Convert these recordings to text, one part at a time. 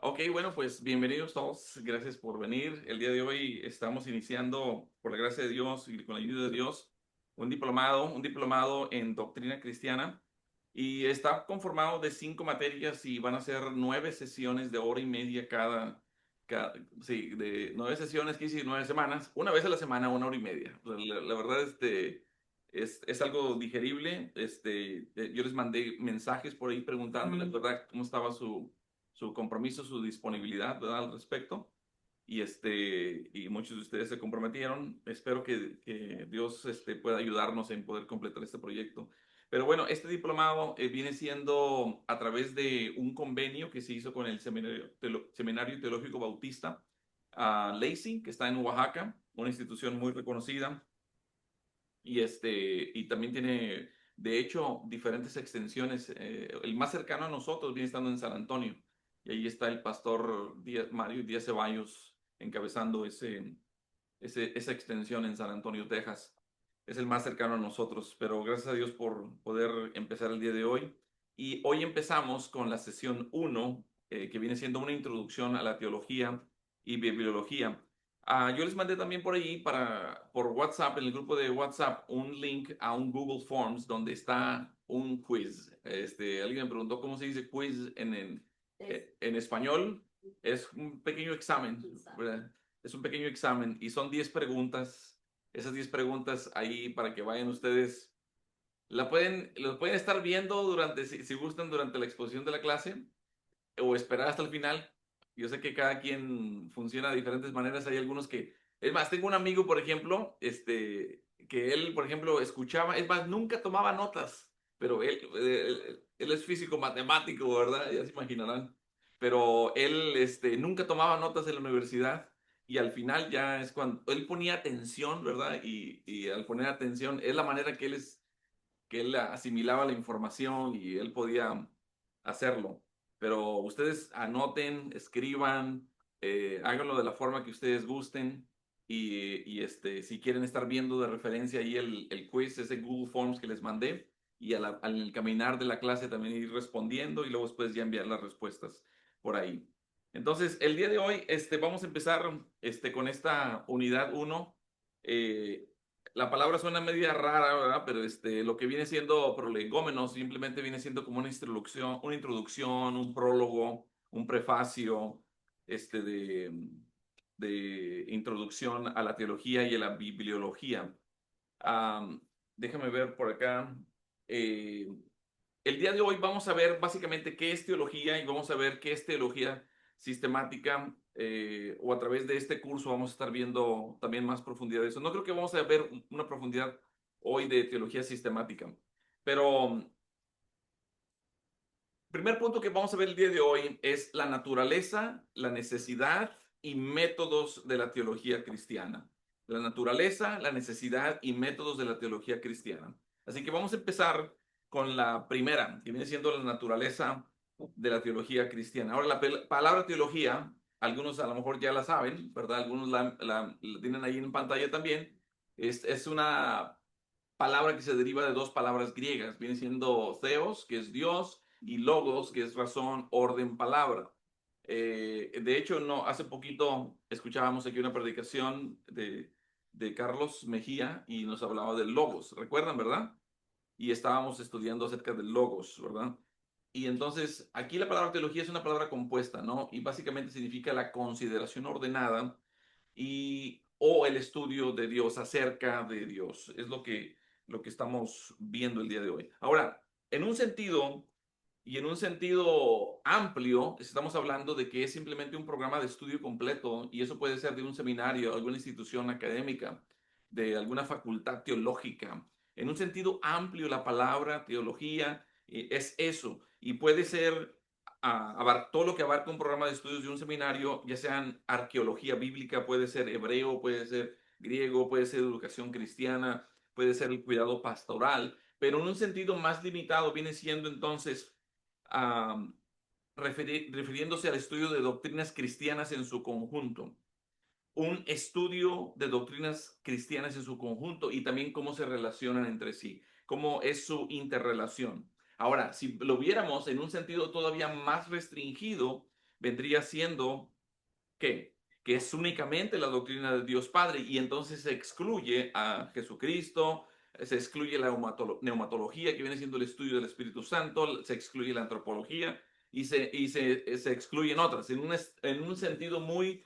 Ok, bueno, pues bienvenidos todos. Gracias por venir. El día de hoy estamos iniciando, por la gracia de Dios y con la ayuda de Dios, un diplomado en doctrina cristiana. Y está conformado de 5 materias y van a ser 9 sesiones de hora y media sí, de 9 sesiones, 15 y 9 semanas, una vez a la semana, 1 hora y media. O sea, la verdad, es algo digerible. Yo les mandé mensajes por ahí preguntándoles, ¿verdad?, cómo estaba su compromiso, su disponibilidad, ¿verdad?, al respecto. Y muchos de ustedes se comprometieron. Espero que Dios pueda ayudarnos en poder completar este proyecto. Pero bueno, este diplomado viene siendo a través de un convenio que se hizo con el Seminario Teológico Bautista Lacy, que está en Oaxaca, una institución muy reconocida. Y también tiene, de hecho, diferentes extensiones. El más cercano a nosotros viene estando en San Antonio. Y ahí está el pastor Mario Díaz Ceballos encabezando esa extensión en San Antonio, Texas. Es el más cercano a nosotros, pero gracias a Dios por poder empezar el día de hoy. Y hoy empezamos con la sesión uno, que viene siendo una introducción a la teología y bibliología. Yo les mandé también por ahí, por WhatsApp, en el grupo de WhatsApp, un link a un Google Forms donde está un quiz. Alguien me preguntó cómo se dice quiz en español. Es un pequeño examen, ¿verdad? Es un pequeño examen y son 10 preguntas. Esas 10 preguntas ahí para que vayan ustedes. Lo pueden estar viendo si gustan, durante la exposición de la clase o esperar hasta el final. Yo sé que cada quien funciona de diferentes maneras. Hay algunos es más, tengo un amigo, por ejemplo, que él, por ejemplo, escuchaba, es más, nunca tomaba notas, pero él es físico matemático, ¿verdad? Ya se imaginarán. Pero él, nunca tomaba notas en la universidad y al final ya es cuando él ponía atención, ¿verdad? Y al poner atención es la manera que él asimilaba la información y él podía hacerlo. Pero ustedes anoten, escriban, háganlo de la forma que ustedes gusten. Si quieren estar viendo de referencia ahí el quiz, ese Google Forms que les mandé, y al caminar de la clase también ir respondiendo y luego después ya enviar las respuestas por ahí. Entonces, el día de hoy vamos a empezar con esta unidad uno. La palabra suena media rara, ¿verdad? Pero lo que viene siendo prolegómenos simplemente viene siendo como una introducción, un prólogo, un prefacio, este, de, de introducción a la teología y a la bibliología. Am, Déjame ver por acá. Eh, el día de hoy vamos a ver básicamente qué es teología y vamos a ver qué es teología sistemática, o a través de este curso vamos a estar viendo también más profundidad de eso. No creo que vamos a ver una profundidad hoy de teología sistemática, pero primer punto que vamos a ver el día de hoy es la naturaleza, la necesidad y métodos de la teología cristiana. La naturaleza, la necesidad y métodos de la teología cristiana. Así que vamos a empezar con la primera, que viene siendo la naturaleza de la teología cristiana. Ahora, la palabra teología, algunos a lo mejor ya la saben, ¿verdad? Algunos la tienen ahí en pantalla también. Es una palabra que se deriva de dos palabras griegas. Viene siendo theos, que es Dios, y logos, que es razón, orden, palabra. De hecho, no, hace poquito escuchábamos aquí una predicación de Carlos Mejía y nos hablaba del logos. ¿Recuerdan, verdad? Y estábamos estudiando acerca del logos, ¿verdad? Y entonces, aquí la palabra teología es una palabra compuesta, ¿no? Y básicamente significa la consideración ordenada o el estudio de Dios, acerca de Dios. Es lo que estamos viendo el día de hoy. Ahora, en un sentido y en un sentido amplio, estamos hablando de que es simplemente un programa de estudio completo, y eso puede ser de un seminario, alguna institución académica, de alguna facultad teológica. En un sentido amplio, la palabra teología es eso, y puede ser todo lo que abarca un programa de estudios de un seminario, ya sean arqueología bíblica, puede ser hebreo, puede ser griego, puede ser educación cristiana, puede ser el cuidado pastoral, pero en un sentido más limitado viene siendo entonces, um, refiriéndose al estudio de doctrinas cristianas en su conjunto, un estudio de doctrinas cristianas en su conjunto y también cómo se relacionan entre sí, cómo es su interrelación. Ahora, si lo viéramos en un sentido todavía más restringido, vendría siendo ¿qué? Que es únicamente la doctrina de Dios Padre y entonces se excluye a Jesucristo, se excluye la neumatología, que viene siendo el estudio del Espíritu Santo, se excluye la antropología se excluyen otras, en un sentido muy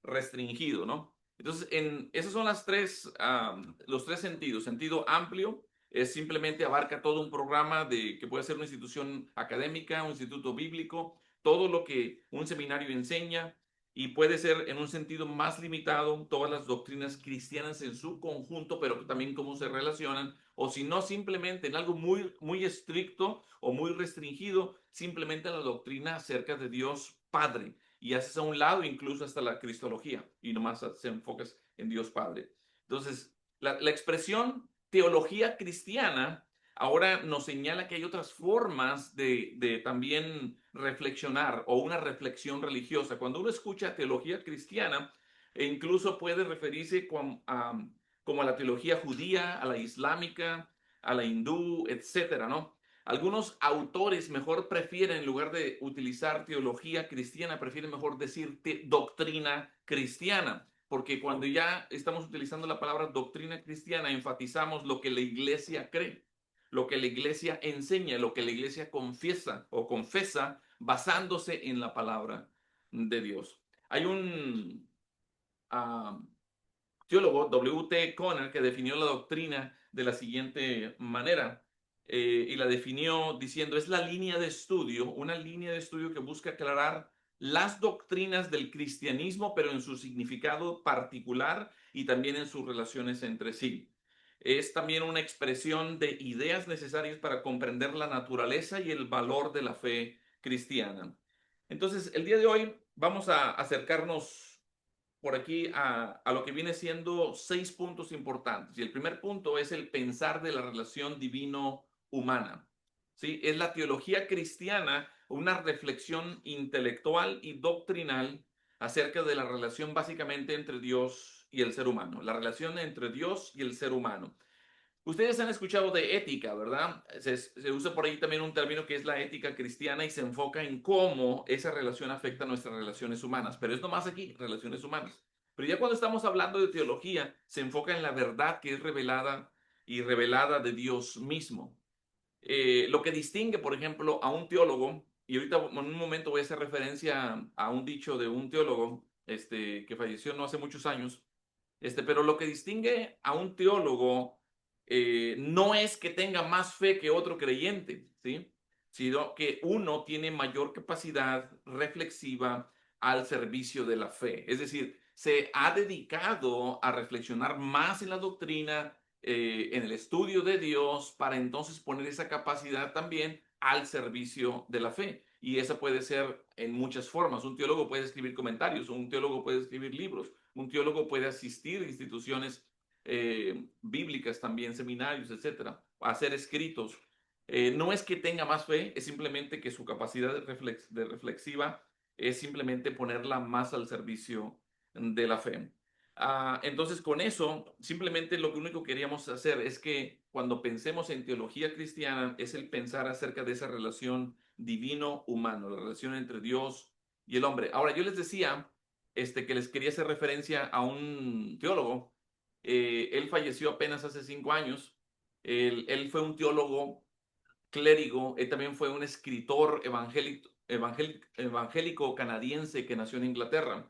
restringido, ¿no? Entonces, esos son los tres sentidos. Sentido amplio es simplemente abarca todo un programa que puede ser una institución académica, un instituto bíblico, todo lo que un seminario enseña, y puede ser en un sentido más limitado todas las doctrinas cristianas en su conjunto, pero también cómo se relacionan, o si no, simplemente en algo muy estricto o muy restringido, simplemente la doctrina acerca de Dios Padre, y haces a un lado incluso hasta la cristología y nomás se enfocas en Dios Padre. Entonces, la expresión teología cristiana ahora nos señala que hay otras formas de también reflexionar o una reflexión religiosa. Cuando uno escucha teología cristiana, incluso puede referirse como a la teología judía, a la islámica, a la hindú, etcétera, ¿no? Algunos autores mejor prefieren, en lugar de utilizar teología cristiana, prefieren mejor decir doctrina cristiana, porque cuando ya estamos utilizando la palabra doctrina cristiana, enfatizamos lo que la iglesia cree, lo que la iglesia enseña, lo que la iglesia confiesa o confesa basándose en la palabra de Dios. Hay un teólogo, W.T. Conner, que definió la doctrina de la siguiente manera, y la definió diciendo, es la línea de estudio, una línea de estudio que busca aclarar las doctrinas del cristianismo, pero en su significado particular y también en sus relaciones entre sí. Es también una expresión de ideas necesarias para comprender la naturaleza y el valor de la fe cristiana. Entonces, el día de hoy vamos a acercarnos por aquí a lo que viene siendo 6 puntos importantes. Y el primer punto es el pensar de la relación divino-humana. ¿Sí? Es la teología cristiana, una reflexión intelectual y doctrinal acerca de la relación básicamente entre Dios y el ser humano, la relación entre Dios y el ser humano. Ustedes han escuchado de ética, ¿verdad? Se usa por ahí también un término que es la ética cristiana y se enfoca en cómo esa relación afecta a nuestras relaciones humanas. Pero es nomás aquí, relaciones humanas. Pero ya cuando estamos hablando de teología, se enfoca en la verdad que es revelada y revelada de Dios mismo. Lo que distingue, por ejemplo, a un teólogo, y ahorita en un momento voy a hacer referencia a un dicho de un teólogo que falleció no hace muchos años, pero lo que distingue a un teólogo no es que tenga más fe que otro creyente, ¿sí? Sino que uno tiene mayor capacidad reflexiva al servicio de la fe. Es decir, se ha dedicado a reflexionar más en la doctrina, en el estudio de Dios, para entonces poner esa capacidad también al servicio de la fe. Y esa puede ser en muchas formas. Un teólogo puede escribir comentarios, un teólogo puede escribir libros, un teólogo puede asistir a instituciones bíblicas también, seminarios, etcétera, hacer escritos. No es que tenga más fe, es simplemente que su capacidad de reflexiva es simplemente ponerla más al servicio de la fe. Entonces, con eso, simplemente lo único que queríamos hacer es que cuando pensemos en teología cristiana, es el pensar acerca de esa relación divino-humano, la relación entre Dios y el hombre. Ahora, yo les decía que les quería hacer referencia a un teólogo. Él falleció apenas hace 5 años. Él fue un teólogo clérigo, él también fue un escritor evangélico canadiense que nació en Inglaterra.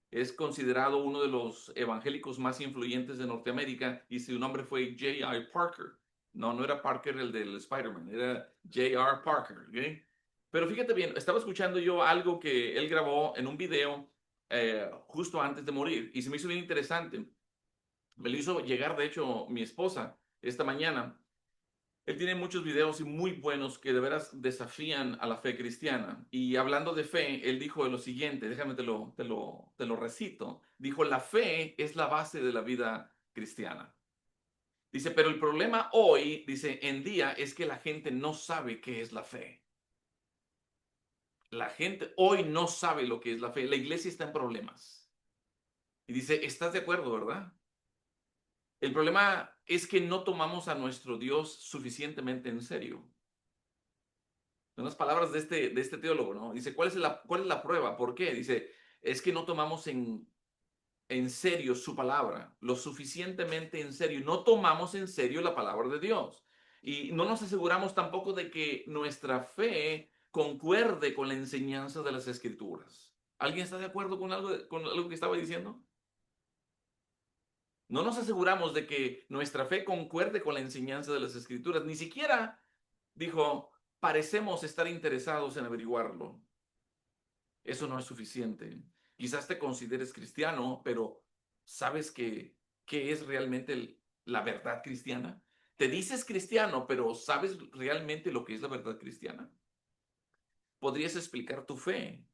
Es considerado uno de los evangélicos más influyentes de Norteamérica y su nombre fue J.I. Parker. No, no era Parker el del Spider-Man, era J.R. Parker. ¿Okay? Pero fíjate bien, estaba escuchando yo algo que él grabó en un video justo antes de morir y se me hizo bien interesante. Me lo hizo llegar, de hecho, mi esposa esta mañana. Él tiene muchos videos y muy buenos que de veras desafían a la fe cristiana. Y hablando de fe, él dijo lo siguiente, déjame te lo recito. Dijo, la fe es la base de la vida cristiana. Dice, pero el problema hoy, dice, en día es que la gente no sabe qué es la fe. La gente hoy no sabe lo que es la fe. La iglesia está en problemas. Y dice, ¿estás de acuerdo, verdad? El problema es que no tomamos a nuestro Dios suficientemente en serio. Son las palabras de este teólogo, ¿no? Dice, cuál es la prueba? ¿Por qué? Dice, es que no tomamos en serio su palabra, lo suficientemente en serio. No tomamos en serio la palabra de Dios. Y no nos aseguramos tampoco de que nuestra fe concuerde con la enseñanza de las Escrituras. ¿Alguien está de acuerdo con algo que estaba diciendo? No nos aseguramos de que nuestra fe concuerde con la enseñanza de las Escrituras. Ni siquiera, dijo, parecemos estar interesados en averiguarlo. Eso no es suficiente. Quizás te consideres cristiano, pero ¿sabes qué es realmente la verdad cristiana? Te dices cristiano, pero ¿sabes realmente lo que es la verdad cristiana? ¿Podrías explicar tu fe?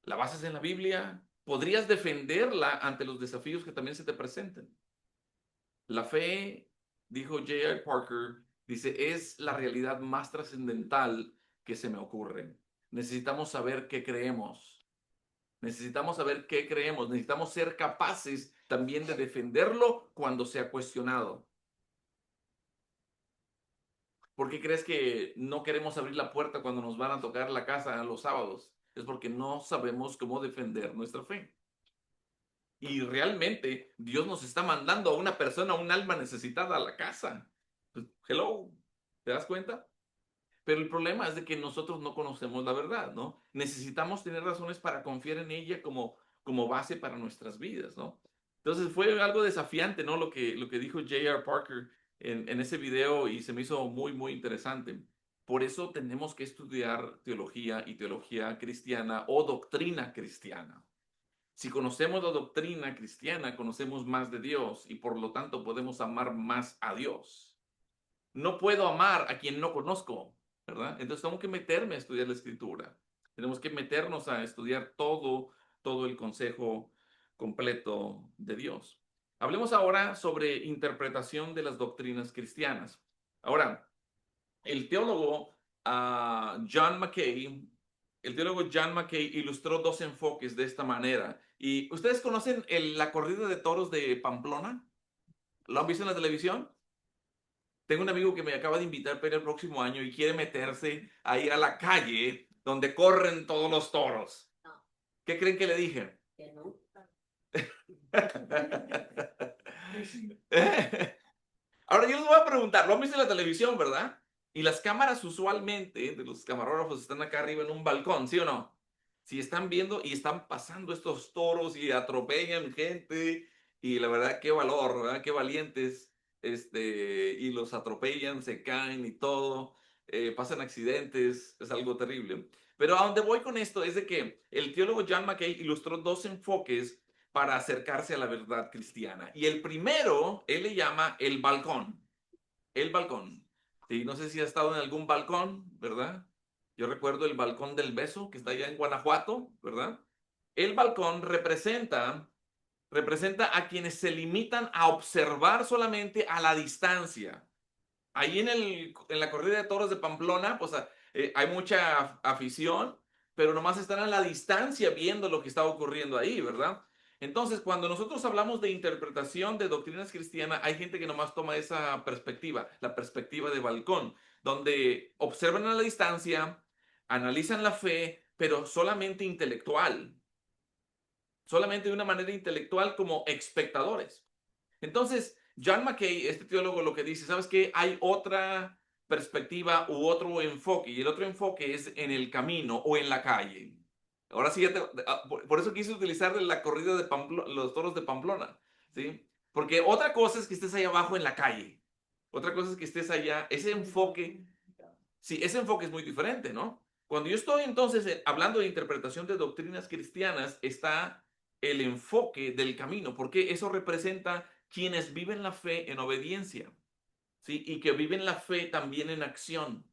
¿La basas en la Biblia? ¿Podrías defenderla ante los desafíos que también se te presenten? La fe, dijo J.I. Parker, dice, es la realidad más trascendental que se me ocurre. Necesitamos saber qué creemos. Necesitamos saber qué creemos. Necesitamos ser capaces también de defenderlo cuando sea cuestionado. ¿Por qué crees que no queremos abrir la puerta cuando nos van a tocar la casa los sábados? Es porque no sabemos cómo defender nuestra fe. Y realmente Dios nos está mandando a una persona, a un alma necesitada a la casa. Pues, hello, ¿te das cuenta? Pero el problema es de que nosotros no conocemos la verdad, ¿no? Necesitamos tener razones para confiar en ella como base para nuestras vidas, ¿no? Entonces fue algo desafiante, ¿no? Lo que dijo J.R. Parker en ese video y se me hizo muy, muy interesante. Por eso tenemos que estudiar teología y teología cristiana o doctrina cristiana. Si conocemos la doctrina cristiana, conocemos más de Dios y por lo tanto podemos amar más a Dios. No puedo amar a quien no conozco, ¿verdad? Entonces tengo que meterme a estudiar la escritura. Tenemos que meternos a estudiar todo el consejo completo de Dios. Hablemos ahora sobre interpretación de las doctrinas cristianas. Ahora, el teólogo John Mackay, el teólogo John Mackay ilustró dos enfoques de esta manera. ¿Y ustedes conocen la corrida de toros de Pamplona? ¿Lo han visto en la televisión? Tengo un amigo que me acaba de invitar para el próximo año y quiere meterse ahí a la calle donde corren todos los toros. No. ¿Qué creen que le dije? Que no. Ahora yo les voy a preguntar, lo han visto en la televisión, ¿verdad? Y las cámaras usualmente de los camarógrafos están acá arriba en un balcón, ¿sí o no? Si están viendo y están pasando estos toros y atropellan gente y la verdad qué valor, ¿verdad? Qué valientes, y los atropellan, se caen y todo, pasan accidentes, es algo terrible. Pero a donde voy con esto es de que el teólogo John Mackay ilustró dos enfoques para acercarse a la verdad cristiana. Y el primero, él le llama el balcón. El balcón. Sí, no sé si ha estado en algún balcón, ¿verdad? Yo recuerdo el balcón del beso que está allá en Guanajuato, ¿verdad? El balcón representa a quienes se limitan a observar solamente a la distancia. Ahí en la corrida de toros de Pamplona, pues hay mucha afición, pero nomás están a la distancia viendo lo que está ocurriendo ahí, ¿verdad? Entonces, cuando nosotros hablamos de interpretación de doctrinas cristianas, hay gente que nomás toma esa perspectiva, la perspectiva de balcón, donde observan a la distancia, analizan la fe, pero solamente de una manera intelectual como espectadores. Entonces, John Mackay, este teólogo, lo que dice, ¿sabes qué? Hay otra perspectiva u otro enfoque, y el otro enfoque es en el camino o en la calle. Ahora sí, por eso quise utilizar la corrida de los toros de Pamplona, ¿sí? Porque otra cosa es que estés ahí abajo en la calle, otra cosa es que estés allá, ese enfoque, sí, ese enfoque es muy diferente, ¿no? Cuando yo estoy entonces hablando de interpretación de doctrinas cristianas, está el enfoque del camino, porque eso representa quienes viven la fe en obediencia, ¿sí? Y que viven la fe también en acción.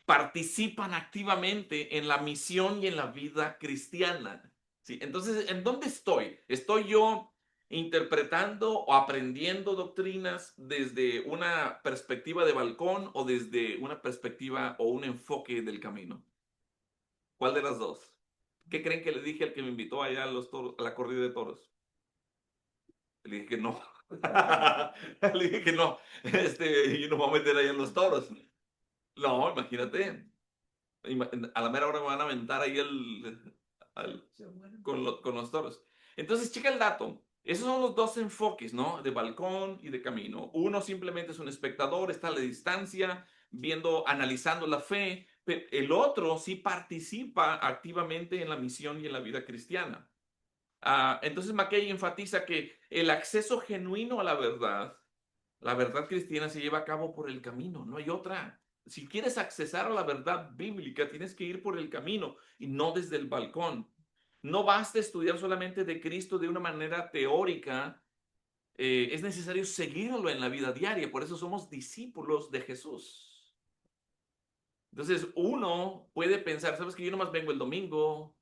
Participan activamente en la misión y en la vida cristiana, ¿sí? Entonces, ¿en dónde estoy? ¿Estoy yo interpretando o aprendiendo doctrinas desde una perspectiva de balcón o desde una perspectiva o un enfoque del camino? ¿Cuál de las dos? ¿Qué creen que le dije al que me invitó allá a la corrida de toros? Le dije que no. Le dije que no. Yo no me voy a meter ahí en los toros. No, imagínate. A la mera hora me van a aventar ahí con los toros. Entonces, checa el dato. Esos son los dos enfoques, ¿no? De balcón y de camino. Uno simplemente es un espectador, está a la distancia, viendo, analizando la fe. Pero el otro sí participa activamente en la misión y en la vida cristiana. Entonces McKay enfatiza que el acceso genuino a la verdad cristiana se lleva a cabo por el camino, no hay otra. Si quieres accesar a la verdad bíblica, tienes que ir por el camino y no desde el balcón. No basta estudiar solamente de Cristo de una manera teórica, es necesario seguirlo en la vida diaria, por eso somos discípulos de Jesús. Entonces uno puede pensar, sabes que yo nomás vengo el domingo,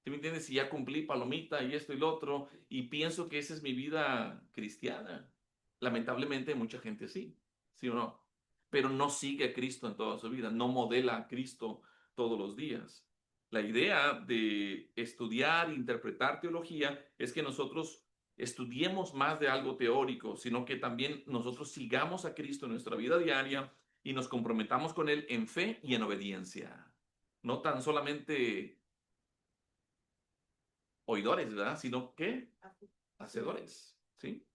¿sí me entiendes? Si ya cumplí palomita y esto y lo otro, y pienso que esa es mi vida cristiana. Lamentablemente, mucha gente sí, ¿sí o no? Pero no sigue a Cristo en toda su vida, no modela a Cristo todos los días. La idea de estudiar e interpretar teología es que nosotros estudiemos más de algo teórico, sino que también nosotros sigamos a Cristo en nuestra vida diaria y nos comprometamos con Él en fe y en obediencia. No tan solamente oidores, ¿verdad? Sino que hacedores, ¿sí?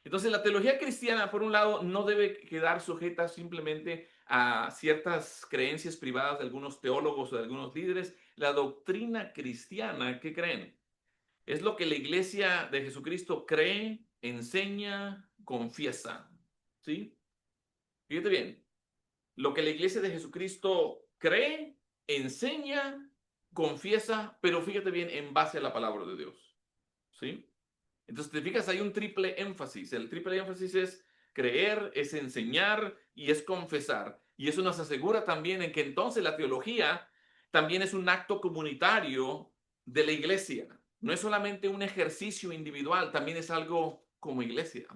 Entonces, la teología cristiana, por un lado, no debe quedar sujeta simplemente a ciertas creencias privadas de algunos teólogos o de algunos líderes. La doctrina cristiana, ¿qué creen? Es lo que la iglesia de Jesucristo cree, enseña, confiesa, ¿sí? Fíjate bien, lo que la iglesia de Jesucristo cree, enseña, confiesa, pero fíjate bien, en base a la palabra de Dios, ¿sí? Entonces, te fijas, hay un triple énfasis. El triple énfasis es creer, es enseñar y es confesar. Y eso nos asegura también en que entonces la teología también es un acto comunitario de la iglesia. No es solamente un ejercicio individual, también es algo como iglesia.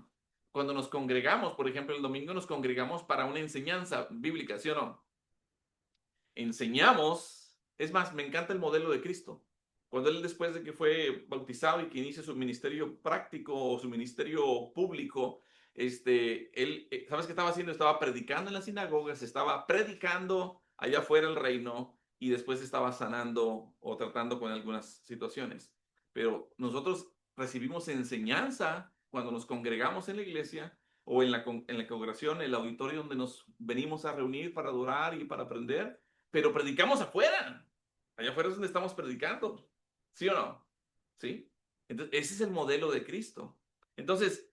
Cuando nos congregamos, por ejemplo, el domingo nos congregamos para una enseñanza bíblica, ¿sí o no? Enseñamos, es más, me encanta el modelo de Cristo. Cuando él después de que fue bautizado y que inicia su ministerio práctico o su ministerio público, él, ¿sabes qué estaba haciendo? Estaba predicando en las sinagogas, estaba predicando allá afuera el reino y después estaba sanando o tratando con algunas situaciones. Pero nosotros recibimos enseñanza cuando nos congregamos en la iglesia o en la congregación, el auditorio donde nos venimos a reunir para adorar y para aprender, pero predicamos afuera. Allá afuera es donde estamos predicando. ¿Sí o no? ¿Sí? Entonces, ese es el modelo de Cristo. Entonces,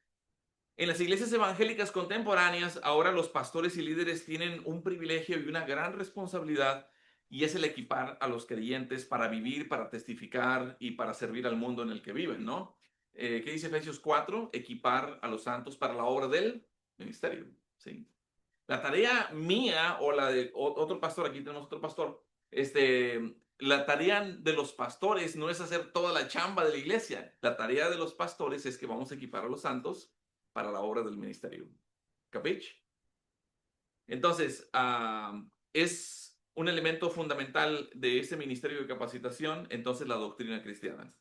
en las iglesias evangélicas contemporáneas, ahora los pastores y líderes tienen un privilegio y una gran responsabilidad, y es el equipar a los creyentes para vivir, para testificar y para servir al mundo en el que viven, ¿no? ¿Qué dice Efesios 4? Equipar a los santos para la obra del ministerio, ¿sí? La tarea mía o la de otro pastor, aquí tenemos otro pastor, la tarea de los pastores no es hacer toda la chamba de la iglesia. La tarea de los pastores es que vamos a equipar a los santos para la obra del ministerio. ¿Capich? Entonces, es un elemento fundamental de ese ministerio de capacitación, entonces la doctrina cristiana,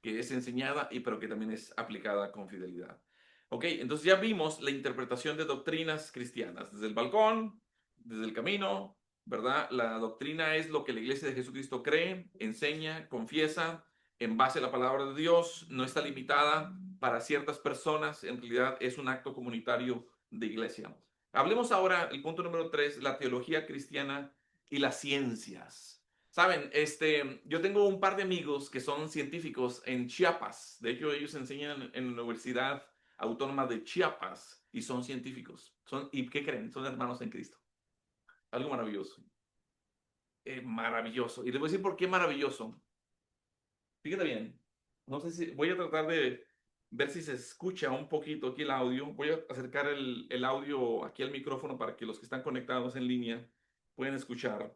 que es enseñada y pero que también es aplicada con fidelidad. Ok, entonces ya vimos la interpretación de doctrinas cristianas, desde el balcón, desde el camino, ¿verdad? La doctrina es lo que la iglesia de Jesucristo cree, enseña, confiesa, en base a la palabra de Dios, no está limitada para ciertas personas, en realidad es un acto comunitario de iglesia. Hablemos ahora, el punto número 3, la teología cristiana y las ciencias. Saben, yo tengo un par de amigos que son científicos en Chiapas. De hecho, ellos enseñan en la Universidad Autónoma de Chiapas y son científicos. ¿Y qué creen? Son hermanos en Cristo. Algo maravilloso. Maravilloso. Y les voy a decir por qué maravilloso. Fíjate bien. No sé si voy a tratar de ver si se escucha un poquito aquí el audio. Voy a acercar el audio aquí al micrófono para que los que están conectados en línea puedan escuchar.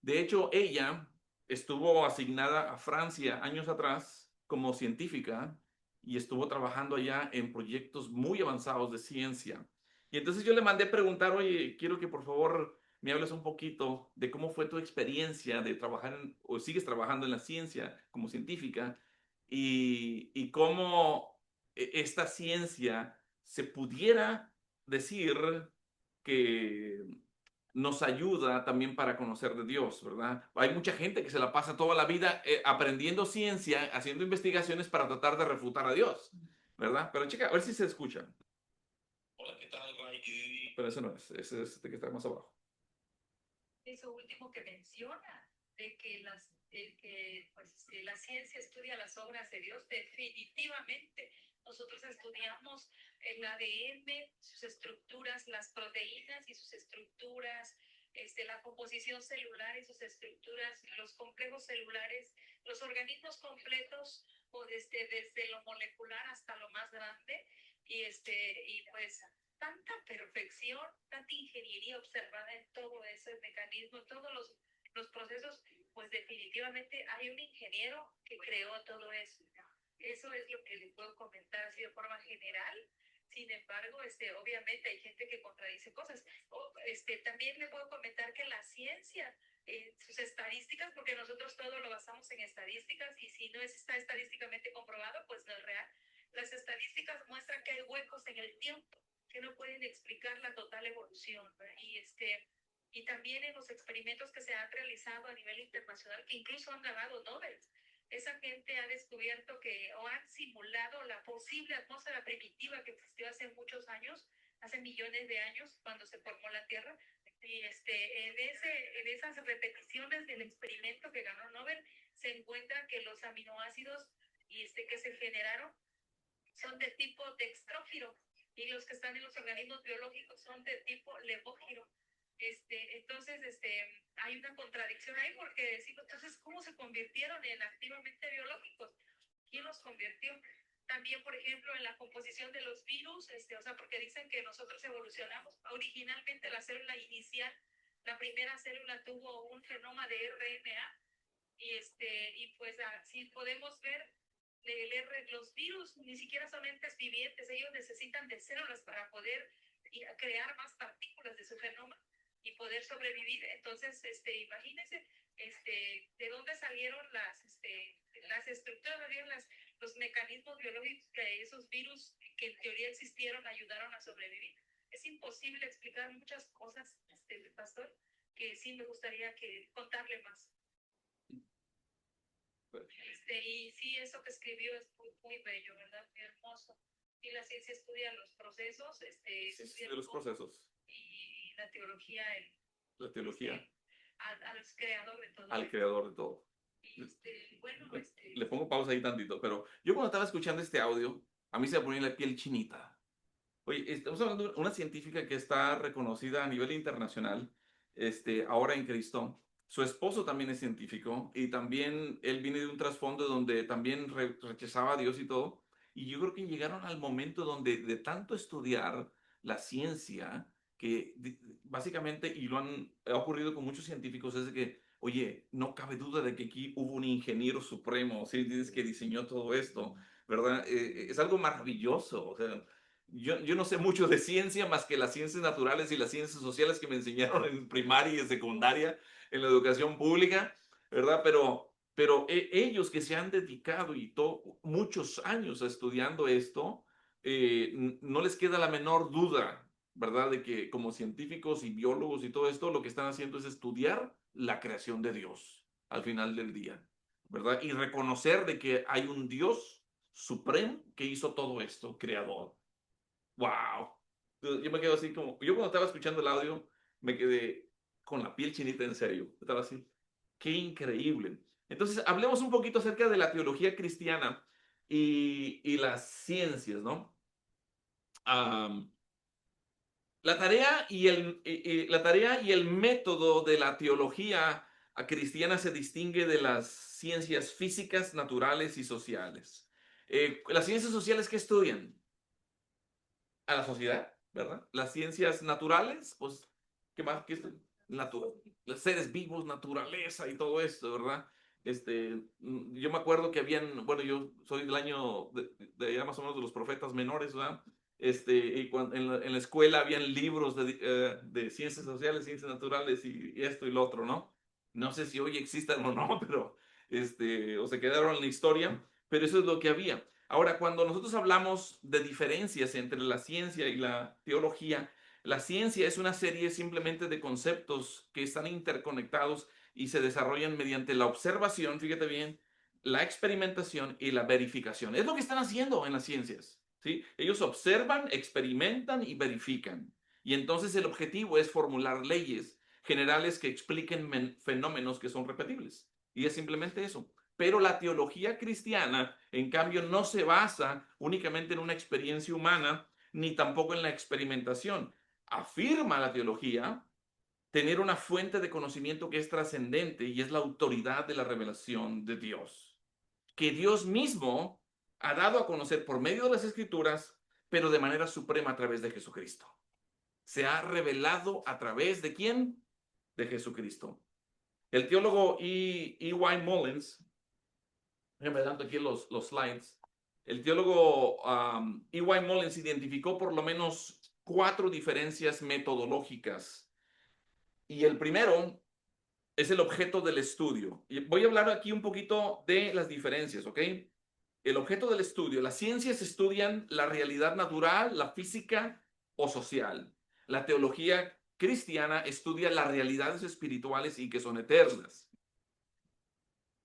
De hecho, ella estuvo asignada a Francia años atrás como científica y estuvo trabajando allá en proyectos muy avanzados de ciencia. Y entonces yo le mandé preguntar, oye, quiero que por favor me hables un poquito de cómo fue tu experiencia de trabajar o sigues trabajando en la ciencia como científica y cómo esta ciencia se pudiera decir que nos ayuda también para conocer de Dios, ¿verdad? Hay mucha gente que se la pasa toda la vida aprendiendo ciencia, haciendo investigaciones para tratar de refutar a Dios, ¿verdad? Pero chica, a ver si se escucha. Hola, ¿qué tal, Ray? Pero ese no es, ese es este que está más abajo. Eso último que menciona, de que la ciencia estudia las obras de Dios, definitivamente. Nosotros estudiamos el ADN, sus estructuras, las proteínas y sus estructuras, la composición celular y sus estructuras, los complejos celulares, los organismos completos, o desde lo molecular hasta lo más grande, y pues tanta perfección, tanta ingeniería observada en todo ese mecanismo, todos los procesos, pues definitivamente hay un ingeniero que creó todo eso. Eso es lo que les puedo comentar así de forma general. Sin embargo, obviamente hay gente que contradice cosas. También le puedo comentar que la ciencia, sus estadísticas, porque nosotros todo lo basamos en estadísticas, y si no está estadísticamente comprobado, pues no es real. Las estadísticas muestran que hay huecos en el tiempo que no pueden explicar la total evolución, ¿verdad? Y también en los experimentos que se han realizado a nivel internacional, que incluso han ganado Nobel, esa gente ha descubierto o han simulado la posible atmósfera primitiva que existió hace muchos años, hace millones de años, cuando se formó la Tierra. Y en esas repeticiones del experimento que ganó Nobel, se encuentra que los aminoácidos que se generaron son de tipo dextrófilo, y los que están en los organismos biológicos son de tipo levógiro. Entonces, hay una contradicción ahí, porque decimos, entonces, ¿cómo se convirtieron en activamente biológicos? ¿Quién los convirtió? También, por ejemplo, en la composición de los virus, porque dicen que nosotros evolucionamos. Originalmente la célula inicial, la primera célula tuvo un genoma de RNA, y pues así podemos ver los virus ni siquiera son entes vivientes, ellos necesitan de células para poder crear más partículas de su genoma y poder sobrevivir. Entonces, imagínense, de dónde salieron las estructuras, los mecanismos biológicos que esos virus que en teoría existieron ayudaron a sobrevivir. Es imposible explicar muchas cosas, pastor, que sí me gustaría contarle más. Y sí, eso que escribió es muy, muy bello, ¿verdad? Muy hermoso. Y la ciencia estudia los procesos, Sí, de los procesos. Y la teología, la teología. Al creador de todo. Al creador de todo. Bueno, le pongo pausa ahí tantito, pero yo cuando estaba escuchando este audio, a mí se me ponía la piel chinita. Oye, estamos hablando de una científica que está reconocida a nivel internacional, ahora en Cristo. Su esposo también es científico y también él viene de un trasfondo donde también rechazaba a Dios y todo. Y yo creo que llegaron al momento donde de tanto estudiar la ciencia, que básicamente, y ha ocurrido con muchos científicos, es de que, oye, no cabe duda de que aquí hubo un ingeniero supremo, ¿sí? Dices que diseñó todo esto, ¿verdad? Es algo maravilloso, o sea, yo no sé mucho de ciencia más que las ciencias naturales y las ciencias sociales que me enseñaron en primaria y en secundaria, en la educación pública, ¿verdad? Pero ellos que se han dedicado muchos años estudiando esto, no les queda la menor duda, ¿verdad? De que como científicos y biólogos y todo esto, lo que están haciendo es estudiar la creación de Dios al final del día, ¿verdad? Y reconocer de que hay un Dios supremo que hizo todo esto, creador. ¡Wow! Yo me quedo así como, yo cuando estaba escuchando el audio, me quedé con la piel chinita en serio. Estaba así, qué increíble. Entonces, hablemos un poquito acerca de la teología cristiana y las ciencias, ¿no? Um, la tarea y el método de la teología cristiana se distingue de las ciencias físicas, naturales y sociales. Las ciencias sociales, ¿qué estudian? A la sociedad, ¿verdad? Las ciencias naturales, pues, ¿qué más? ¿Qué es los seres vivos, naturaleza y todo esto, ¿verdad? Yo me acuerdo que bueno, yo soy del año de ya más o menos de los profetas menores, ¿verdad? Y en la escuela habían libros de ciencias sociales, ciencias naturales y esto y lo otro, ¿no? No sé si hoy existan o no, pero, o se quedaron en la historia, pero eso es lo que había. Ahora, cuando nosotros hablamos de diferencias entre la ciencia y la teología, La ciencia es una serie simplemente de conceptos que están interconectados y se desarrollan mediante la observación, fíjate bien, la experimentación y la verificación. Es lo que están haciendo en las ciencias, ¿sí? Ellos observan, experimentan y verifican. Y entonces el objetivo es formular leyes generales que expliquen fenómenos que son repetibles. Y es simplemente eso. Pero la teología cristiana, en cambio, no se basa únicamente en una experiencia humana, ni tampoco en la experimentación. Afirma la teología tener una fuente de conocimiento que es trascendente y es la autoridad de la revelación de Dios, que Dios mismo ha dado a conocer por medio de las Escrituras, pero de manera suprema a través de Jesucristo. Se ha revelado a través de ¿quién? De Jesucristo. El teólogo E.Y. Mullins, déjenme dando aquí los slides, el teólogo E.Y. Mullins identificó por lo menos 4 diferencias metodológicas. Y el primero es el objeto del estudio. Y voy a hablar aquí un poquito de las diferencias, ¿ok? El objeto del estudio. Las ciencias estudian la realidad natural, la física o social. La teología cristiana estudia las realidades espirituales y que son eternas.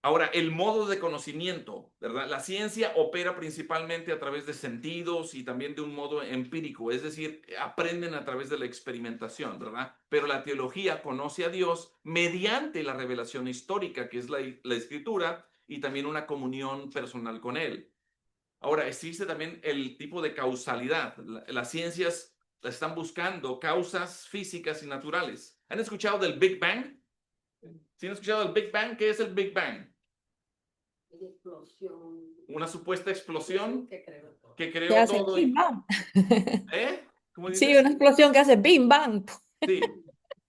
Ahora, el modo de conocimiento, ¿verdad? La ciencia opera principalmente a través de sentidos y también de un modo empírico, es decir, aprenden a través de la experimentación, ¿verdad? Pero la teología conoce a Dios mediante la revelación histórica, que es la escritura, y también una comunión personal con Él. Ahora, existe también el tipo de causalidad. Las ciencias están buscando causas físicas y naturales. ¿Han escuchado del Big Bang? ¿Sí han escuchado del Big Bang? ¿Qué es el Big Bang? Explosión. Una supuesta explosión que que Que creó hace todo. bim bam. ¿Eh? ¿Cómo Sí, dices? una explosión que hace bim bam. Sí.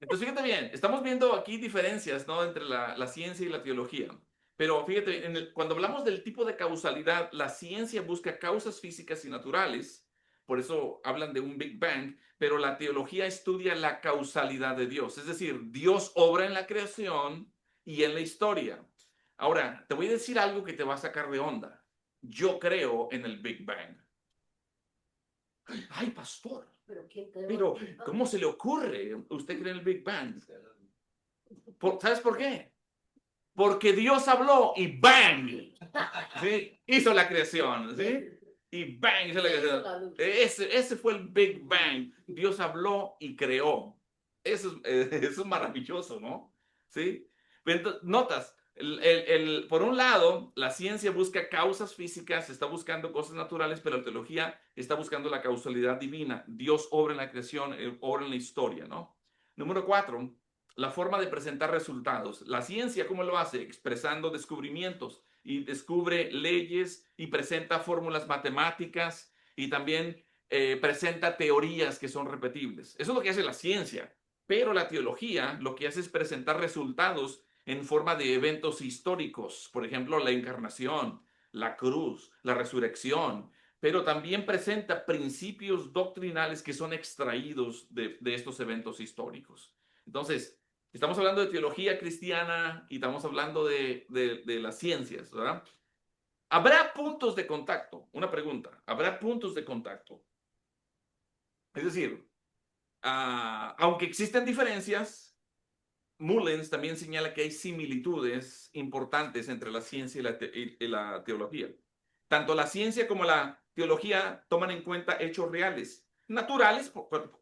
Entonces, fíjate bien, estamos viendo aquí diferencias, ¿no? Entre la ciencia y la teología. Pero fíjate, cuando hablamos del tipo de causalidad, la ciencia busca causas físicas y naturales, por eso hablan de un Big Bang, pero la teología estudia la causalidad de Dios, es decir, Dios obra en la creación y en la historia. Ahora, te voy a decir algo que te va a sacar de onda. Yo creo en el Big Bang. Ay, pastor, pero ¿cómo se le ocurre? ¿Usted cree en el Big Bang? ¿Sabes por qué? Porque Dios habló y ¡bang! ¿Sí? Hizo la creación, ¿sí? Y ¡bang! Hizo la creación. Ese fue el Big Bang. Dios habló y creó. Eso es maravilloso, ¿no? ¿Sí? Pero entonces, notas, por un lado, la ciencia busca causas físicas, está buscando cosas naturales, pero la teología está buscando la causalidad divina. Dios obra en la creación, obra en la historia, ¿no? Número 4, la forma de presentar resultados. La ciencia, ¿cómo lo hace? Expresando descubrimientos y descubre leyes y presenta fórmulas matemáticas y también presenta teorías que son repetibles. Eso es lo que hace la ciencia. Pero la teología lo que hace es presentar resultados en forma de eventos históricos, por ejemplo, la encarnación, la cruz, la resurrección, pero también presenta principios doctrinales que son extraídos de estos eventos históricos. Entonces, estamos hablando de teología cristiana y estamos hablando de las ciencias, ¿verdad? ¿Habrá puntos de contacto? Una pregunta. ¿Habrá puntos de contacto? Es decir, aunque existen diferencias, Mullins también señala que hay similitudes importantes entre la ciencia y la teología. Tanto la ciencia como la teología toman en cuenta hechos reales, naturales,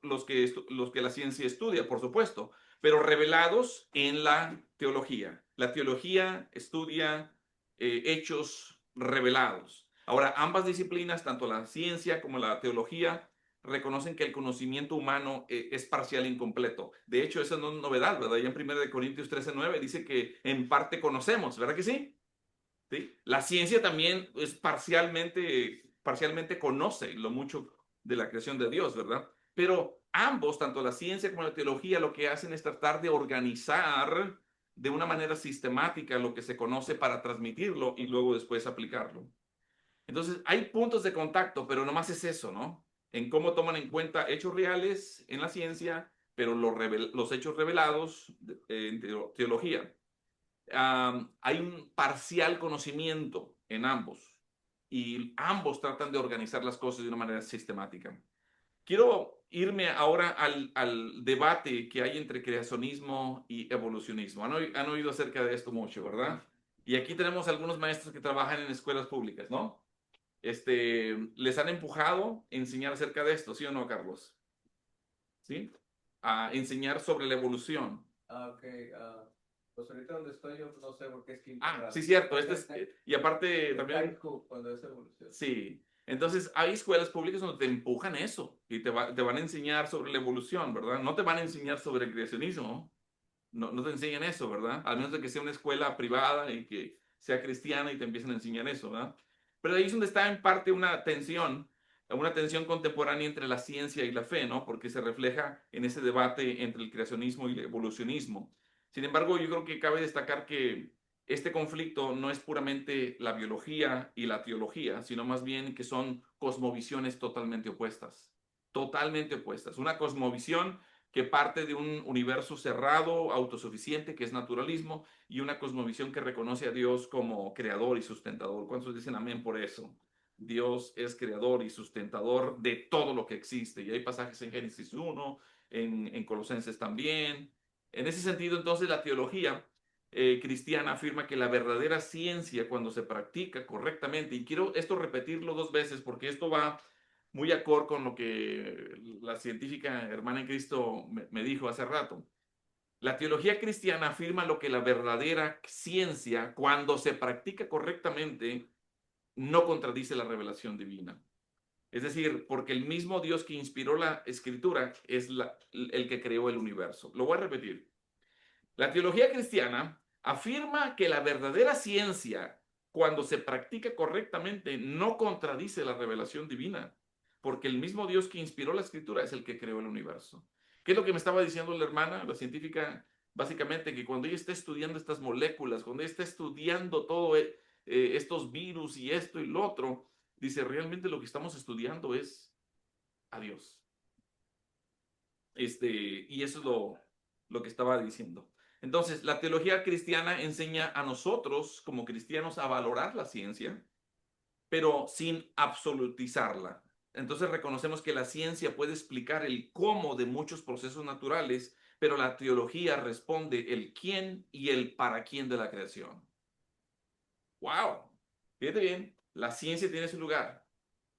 los que la ciencia estudia, por supuesto, pero revelados en la teología. La teología estudia hechos revelados. Ahora, ambas disciplinas, tanto la ciencia como la teología, reconocen que el conocimiento humano es parcial e incompleto. De hecho, esa no es novedad, ¿verdad? Ya en 1 Corintios 13:9 dice que en parte conocemos, ¿verdad que sí? ¿Sí? La ciencia también es parcialmente conoce lo mucho de la creación de Dios, ¿verdad? Pero ambos, tanto la ciencia como la teología, lo que hacen es tratar de organizar de una manera sistemática lo que se conoce para transmitirlo y luego después aplicarlo. Entonces, hay puntos de contacto, pero nomás es eso, ¿no? En cómo toman en cuenta hechos reales en la ciencia, pero los hechos revelados en teología. Hay un parcial conocimiento en ambos y ambos tratan de organizar las cosas de una manera sistemática. Quiero irme ahora al debate que hay entre creacionismo y evolucionismo. Han oído acerca de esto mucho, ¿verdad? Y aquí tenemos algunos maestros que trabajan en escuelas públicas, ¿no? Les han empujado a enseñar acerca de esto, ¿sí o no, Carlos? ¿Sí? A enseñar sobre la evolución. Ok. Pues ahorita donde estoy yo no sé por qué es quinto Ah, grado. sí, cierto. Y aparte En también... high school, cuando es evolución. Sí. Entonces, hay escuelas públicas donde te empujan eso y te van a enseñar sobre la evolución, ¿verdad? No te van a enseñar sobre el creacionismo. No te enseñan eso, ¿verdad? Al menos de que sea una escuela privada y que sea cristiana y te empiecen a enseñar eso, ¿verdad? Pero ahí es donde está en parte una tensión contemporánea entre la ciencia y la fe, ¿no? Porque se refleja en ese debate entre el creacionismo y el evolucionismo. Sin embargo, yo creo que cabe destacar que este conflicto no es puramente la biología y la teología, sino más bien que son cosmovisiones totalmente opuestas. Totalmente opuestas. Una cosmovisión que parte de un universo cerrado, autosuficiente, que es naturalismo, y una cosmovisión que reconoce a Dios como creador y sustentador. ¿Cuántos dicen amén por eso? Dios es creador y sustentador de todo lo que existe. Y hay pasajes en Génesis 1, en Colosenses también. En ese sentido, entonces, la teología cristiana afirma que la verdadera ciencia, cuando se practica correctamente, y quiero esto repetirlo dos veces porque esto va muy acorde con lo que la científica hermana en Cristo me dijo hace rato. La teología cristiana afirma lo que la verdadera ciencia, cuando se practica correctamente, no contradice la revelación divina. Es decir, porque el mismo Dios que inspiró la escritura es el que creó el universo. Lo voy a repetir. La teología cristiana afirma que la verdadera ciencia, cuando se practica correctamente, no contradice la revelación divina, porque el mismo Dios que inspiró la escritura es el que creó el universo. ¿Qué es lo que me estaba diciendo la hermana, la científica? Básicamente que cuando ella está estudiando estas moléculas, cuando ella está estudiando todo estos virus y esto y lo otro, dice, realmente lo que estamos estudiando es a Dios. Y eso es lo que estaba diciendo. Entonces, la teología cristiana enseña a nosotros como cristianos a valorar la ciencia, pero sin absolutizarla. Entonces reconocemos que la ciencia puede explicar el cómo de muchos procesos naturales, pero la teología responde el quién y el para quién de la creación. ¡Wow! Fíjate bien, la ciencia tiene su lugar.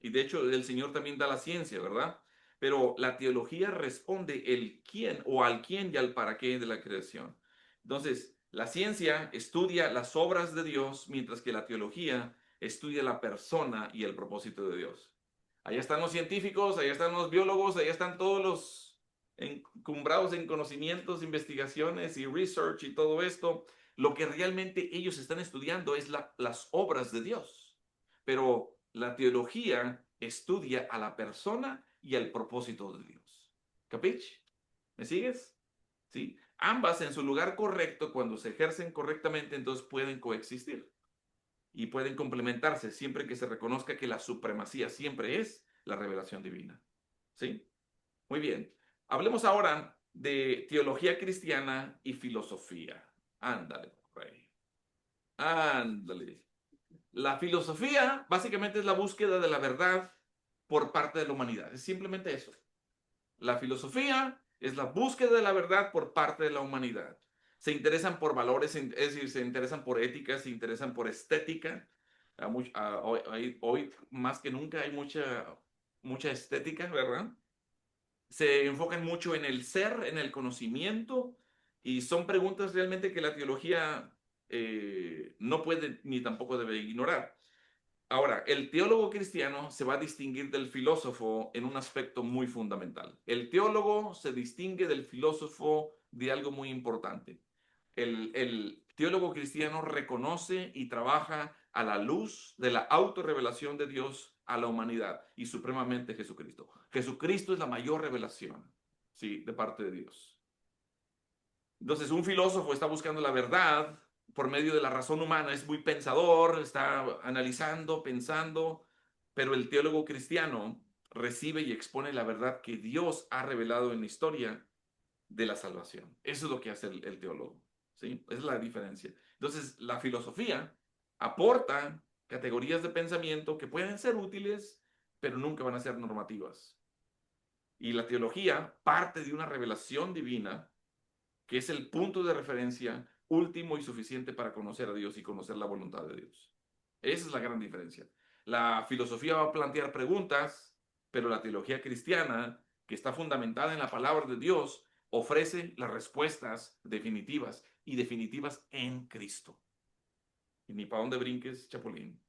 Y de hecho, el Señor también da la ciencia, ¿verdad? Pero la teología responde el quién o al quién y al para qué de la creación. Entonces, la ciencia estudia las obras de Dios, mientras que la teología estudia la persona y el propósito de Dios. Allá están los científicos, allá están los biólogos, allá están todos los encumbrados en conocimientos, investigaciones y research y todo esto. Lo que realmente ellos están estudiando es las obras de Dios. Pero la teología estudia a la persona y al propósito de Dios. ¿Capich? ¿Me sigues? ¿Sí? Ambas en su lugar correcto, cuando se ejercen correctamente, entonces pueden coexistir y pueden complementarse siempre que se reconozca que la supremacía siempre es la revelación divina. ¿Sí? Muy bien. Hablemos ahora de teología cristiana y filosofía. Ándale, rey. Ándale. La filosofía básicamente es la búsqueda de la verdad por parte de la humanidad. Es simplemente eso. La filosofía es la búsqueda de la verdad por parte de la humanidad. Se interesan por valores, es decir, se interesan por ética, se interesan por estética. Hoy más que nunca hay mucha estética, ¿verdad? Se enfocan mucho en el ser, en el conocimiento, y son preguntas realmente que la teología no puede ni tampoco debe ignorar. Ahora, el teólogo cristiano se va a distinguir del filósofo en un aspecto muy fundamental. El teólogo se distingue del filósofo de algo muy importante. El teólogo cristiano reconoce y trabaja a la luz de la autorrevelación de Dios a la humanidad y supremamente Jesucristo. Jesucristo es la mayor revelación, sí, de parte de Dios. Entonces, un filósofo está buscando la verdad por medio de la razón humana, es muy pensador, está analizando, pensando, pero el teólogo cristiano recibe y expone la verdad que Dios ha revelado en la historia de la salvación. Eso es lo que hace el teólogo, ¿sí? Esa es la diferencia. Entonces, la filosofía aporta categorías de pensamiento que pueden ser útiles, pero nunca van a ser normativas. Y la teología parte de una revelación divina que es el punto de referencia último y suficiente para conocer a Dios y conocer la voluntad de Dios. Esa es la gran diferencia. La filosofía va a plantear preguntas, pero la teología cristiana, que está fundamentada en la palabra de Dios, ofrece las respuestas definitivas y definitivas en Cristo. Y ni para dónde brinques, Chapulín.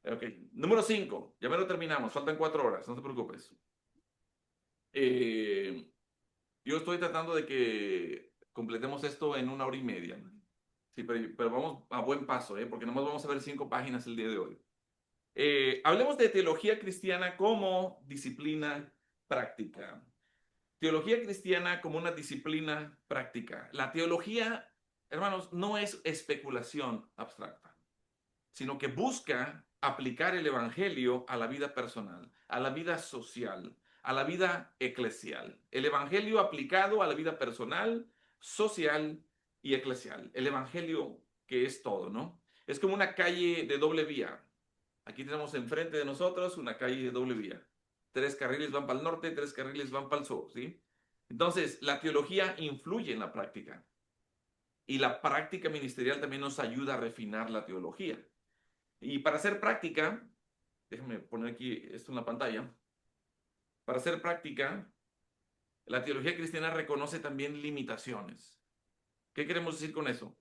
Ok, número 5. Ya me lo terminamos. Faltan 4 horas. No te preocupes. Yo estoy tratando de que completemos esto en 1 hora y media. Sí, pero vamos a buen paso, porque nomás vamos a ver 5 páginas el día de hoy. Hablemos de teología cristiana como disciplina práctica. Teología cristiana como una disciplina práctica. La teología, hermanos, no es especulación abstracta, sino que busca aplicar el evangelio a la vida personal, a la vida social, a la vida eclesial. El evangelio aplicado a la vida personal, social y eclesial. El evangelio que es todo, ¿no? Es como una calle de doble vía. Aquí tenemos enfrente de nosotros una calle de doble vía. 3 carriles van para el norte, 3 carriles van para el sur, ¿sí? Entonces, la teología influye en la práctica. Y la práctica ministerial también nos ayuda a refinar la teología. Y para hacer práctica, déjame poner aquí esto en la pantalla. Para hacer práctica, la teología cristiana reconoce también limitaciones. ¿Qué queremos decir con eso?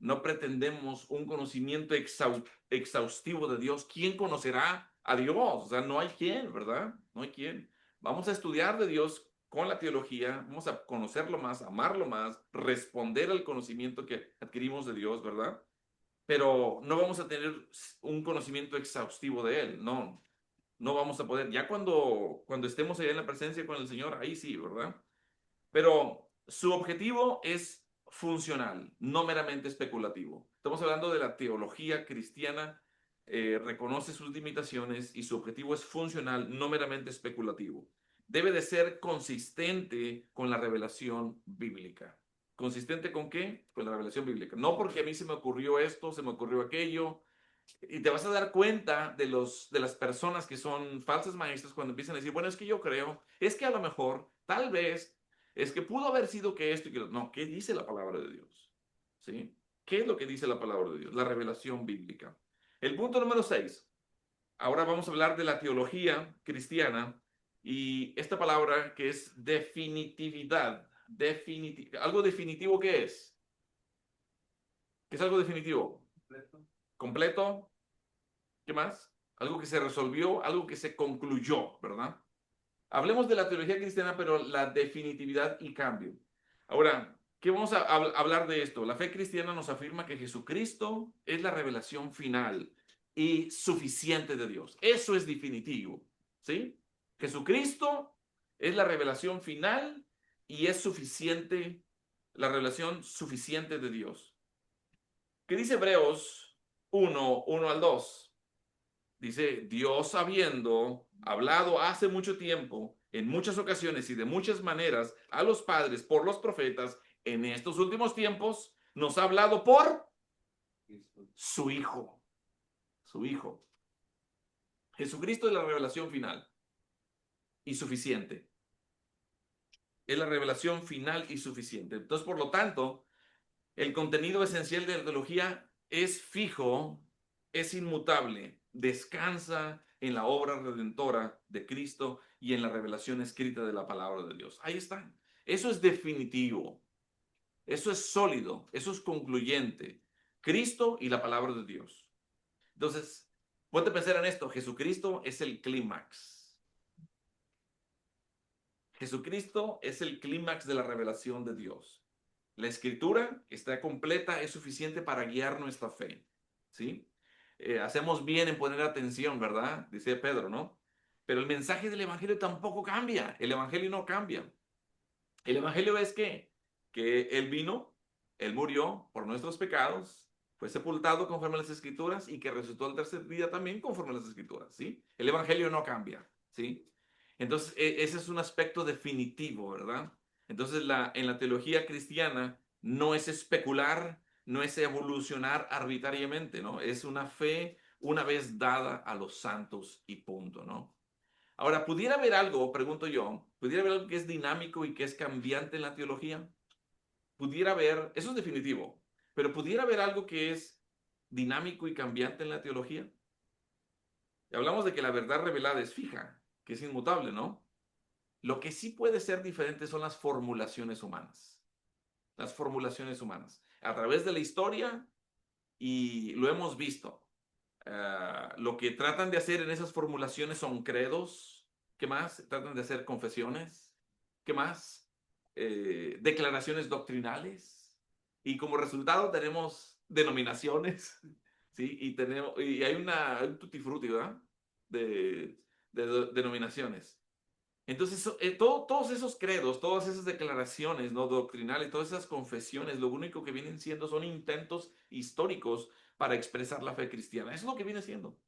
No pretendemos un conocimiento exhaustivo de Dios. ¿Quién conocerá a Dios? O sea, no hay quien, ¿verdad? No hay quien. Vamos a estudiar de Dios con la teología, vamos a conocerlo más, amarlo más, responder al conocimiento que adquirimos de Dios, ¿verdad? Pero no vamos a tener un conocimiento exhaustivo de Él, no, no vamos a poder. Ya cuando estemos allá en la presencia con el Señor, ahí sí, ¿verdad? Pero su objetivo es funcional, no meramente especulativo. Estamos hablando de la teología cristiana, reconoce sus limitaciones y su objetivo es funcional, no meramente especulativo. Debe de ser consistente con la revelación bíblica. ¿Consistente con qué? Con la revelación bíblica. No porque a mí se me ocurrió esto, se me ocurrió aquello. Y te vas a dar cuenta de las personas que son falsas maestras cuando empiezan a decir, bueno, es que yo creo, es que a lo mejor, tal vez, es que pudo haber sido que esto y que lo... No, ¿qué dice la palabra de Dios? ¿Sí? ¿Qué es lo que dice la palabra de Dios? La revelación bíblica. El punto número 6. Ahora vamos a hablar de la teología cristiana y esta palabra que es definitividad. ¿Algo definitivo qué es? ¿Qué es algo definitivo? Completo. ¿Qué más? Algo que se resolvió, algo que se concluyó, ¿verdad? Hablemos de la teología cristiana, pero la definitividad y cambio. Ahora, ¿qué vamos a hablar de esto? La fe cristiana nos afirma que Jesucristo es la revelación final y suficiente de Dios. Eso es definitivo, ¿sí? Jesucristo es la revelación final y es suficiente, la revelación suficiente de Dios. ¿Qué dice Hebreos 1, 1 al 2? Dice, Dios habiendo hablado hace mucho tiempo, en muchas ocasiones y de muchas maneras, a los padres por los profetas, en estos últimos tiempos, nos ha hablado por su Hijo. Su Hijo. Jesucristo es la revelación final y suficiente. Es la revelación final y suficiente. Entonces, por lo tanto, el contenido esencial de la teología es fijo, es inmutable, descansa en la obra redentora de Cristo y en la revelación escrita de la palabra de Dios. Ahí está. Eso es definitivo, eso es sólido, eso es concluyente. Cristo y la palabra de Dios. Entonces, ponte a pensar en esto. Jesucristo es el clímax. Jesucristo es el clímax de la revelación de Dios. La escritura está completa, es suficiente para guiar nuestra fe, ¿sí? Hacemos bien en poner atención, ¿verdad? Dice Pedro, ¿no? Pero el mensaje del evangelio tampoco cambia. El evangelio no cambia. El evangelio es que Él vino, Él murió por nuestros pecados, fue sepultado conforme a las escrituras y que resucitó al tercer día también conforme a las escrituras, ¿sí? El evangelio no cambia, ¿sí? Entonces, ese es un aspecto definitivo, ¿verdad? Entonces, en la teología cristiana no es especular, no es evolucionar arbitrariamente, ¿no? Es una fe una vez dada a los santos y punto, ¿no? Ahora, ¿pudiera haber algo, pregunto yo, pudiera haber algo que es dinámico y que es cambiante en la teología? Pudiera haber, eso es definitivo, pero pudiera haber algo que es dinámico y cambiante en la teología. Y hablamos de que la verdad revelada es fija, que es inmutable, ¿no? Lo que sí puede ser diferente son las formulaciones humanas. Las formulaciones humanas. A través de la historia, y lo hemos visto, lo que tratan de hacer en esas formulaciones son credos. ¿Qué más? Tratan de hacer confesiones. ¿Qué más? Declaraciones doctrinales. Y como resultado tenemos denominaciones. ¿Sí? Y hay un tutti frutti, ¿verdad? De denominaciones. Entonces, todos esos credos, todas esas declaraciones, ¿no? Doctrinales, todas esas confesiones, lo único que vienen siendo son intentos históricos para expresar la fe cristiana. Eso es lo que viene siendo.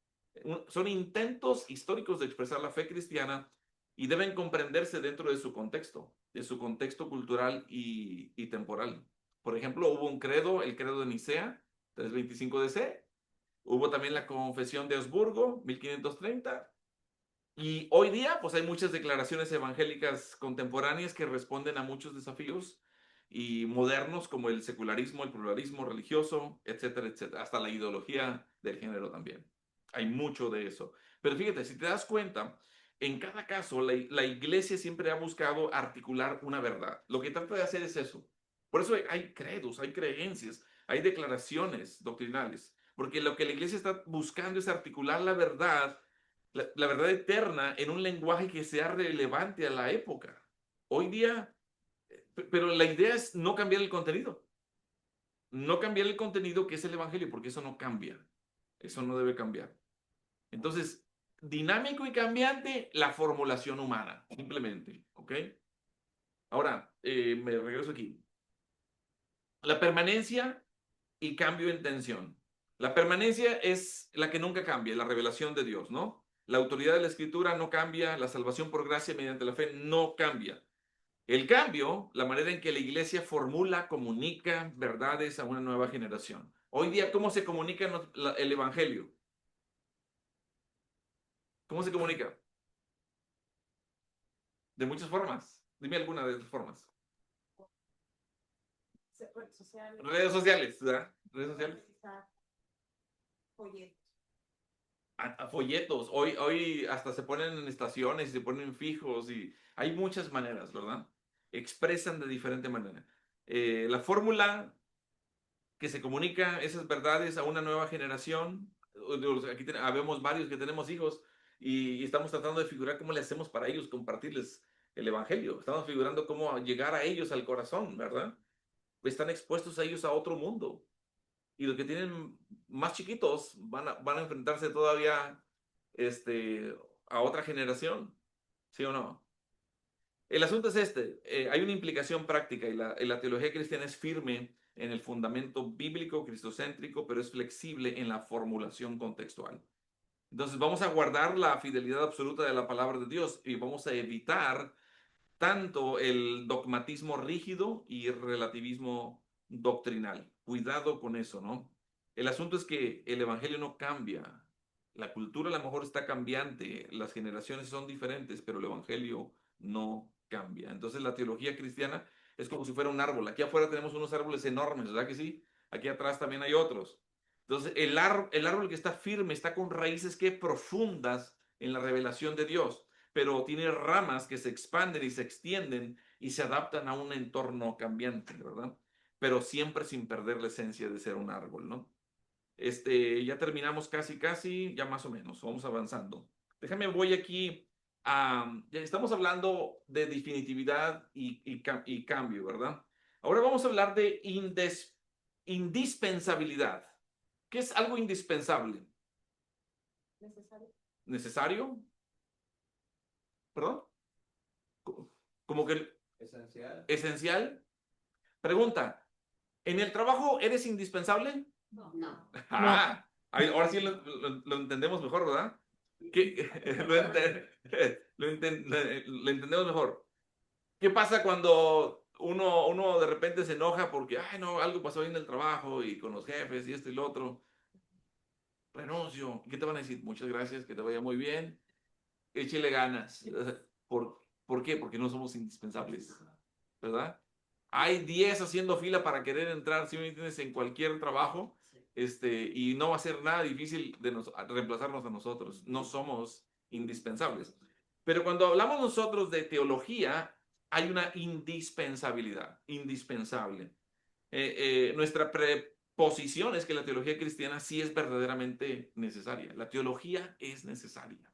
Son intentos históricos de expresar la fe cristiana y deben comprenderse dentro de su contexto cultural y temporal. Por ejemplo, hubo un credo, el credo de Nicea, 325 DC. Hubo también la confesión de Augsburgo, 1530. Y hoy día, pues hay muchas declaraciones evangélicas contemporáneas que responden a muchos desafíos y modernos como el secularismo, el pluralismo religioso, etcétera, etcétera, hasta la ideología del género también. Hay mucho de eso. Pero fíjate, si te das cuenta, en cada caso la iglesia siempre ha buscado articular una verdad. Lo que trata de hacer es eso. Por eso hay credos, hay creencias, hay declaraciones doctrinales, porque lo que la iglesia está buscando es articular la verdad, la verdad eterna en un lenguaje que sea relevante a la época. Hoy día, pero la idea es no cambiar el contenido. No cambiar el contenido que es el evangelio, porque eso no cambia. Eso no debe cambiar. Entonces, dinámico y cambiante, la formulación humana, simplemente. ¿Ok? Ahora, me regreso aquí. La permanencia y cambio en tensión. La permanencia es la que nunca cambia, la revelación de Dios, ¿no? La autoridad de la escritura no cambia, la salvación por gracia mediante la fe no cambia. El cambio, la manera en que la iglesia formula, comunica verdades a una nueva generación. Hoy día, ¿cómo se comunica el evangelio? ¿Cómo se comunica? De muchas formas. Dime alguna de las formas. Redes sociales, ¿verdad? Redes sociales. A folletos. Hoy hasta se ponen en estaciones y se ponen fijos y hay muchas maneras, ¿verdad? Expresan de diferente manera. La fórmula que se comunica esas verdades a una nueva generación. Aquí habemos varios que tenemos hijos y estamos tratando de figurar cómo le hacemos para ellos compartirles el evangelio. Estamos figurando cómo llegar a ellos al corazón, ¿verdad? Están expuestos a ellos a otro mundo. Y los que tienen más chiquitos van a enfrentarse todavía a otra generación, ¿sí o no? El asunto es hay una implicación práctica y la teología cristiana es firme en el fundamento bíblico, cristocéntrico, pero es flexible en la formulación contextual. Entonces vamos a guardar la fidelidad absoluta de la palabra de Dios y vamos a evitar tanto el dogmatismo rígido y el relativismo doctrinal. Cuidado con eso, ¿no? El asunto es que el evangelio no cambia. La cultura a lo mejor está cambiante, las generaciones son diferentes, pero el evangelio no cambia. Entonces la teología cristiana es como si fuera un árbol. Aquí afuera tenemos unos árboles enormes, ¿verdad que sí? Aquí atrás también hay otros. Entonces el árbol que está firme está con raíces que profundas en la revelación de Dios, pero tiene ramas que se expanden y se extienden y se adaptan a un entorno cambiante, ¿verdad? Pero siempre sin perder la esencia de ser un árbol, ¿no? Ya terminamos casi, ya más o menos, vamos avanzando. Déjame, voy aquí ya estamos hablando de definitividad y cambio, ¿verdad? Ahora vamos a hablar de indispensabilidad. ¿Qué es algo indispensable? Necesario. ¿Necesario? ¿Perdón? Como que Esencial. esencial. Pregunta, ¿en el trabajo eres indispensable? No. Ah, ahora sí lo entendemos mejor, ¿verdad? ¿Qué? Lo entendemos mejor. ¿Qué pasa cuando uno de repente se enoja porque, ay, no, algo pasó ahí en el trabajo y con los jefes y esto y lo otro? Renuncio. ¿Qué te van a decir? Muchas gracias, que te vaya muy bien. échele ganas. ¿Por qué? Porque no somos indispensables, ¿verdad? Hay 10 haciendo fila para querer entrar, si me entiendes, en cualquier trabajo, y no va a ser nada difícil de reemplazarnos a nosotros. No somos indispensables. Pero cuando hablamos nosotros de teología, hay una indispensabilidad, indispensable. Nuestra preposición es que la teología cristiana sí es verdaderamente necesaria. La teología es necesaria.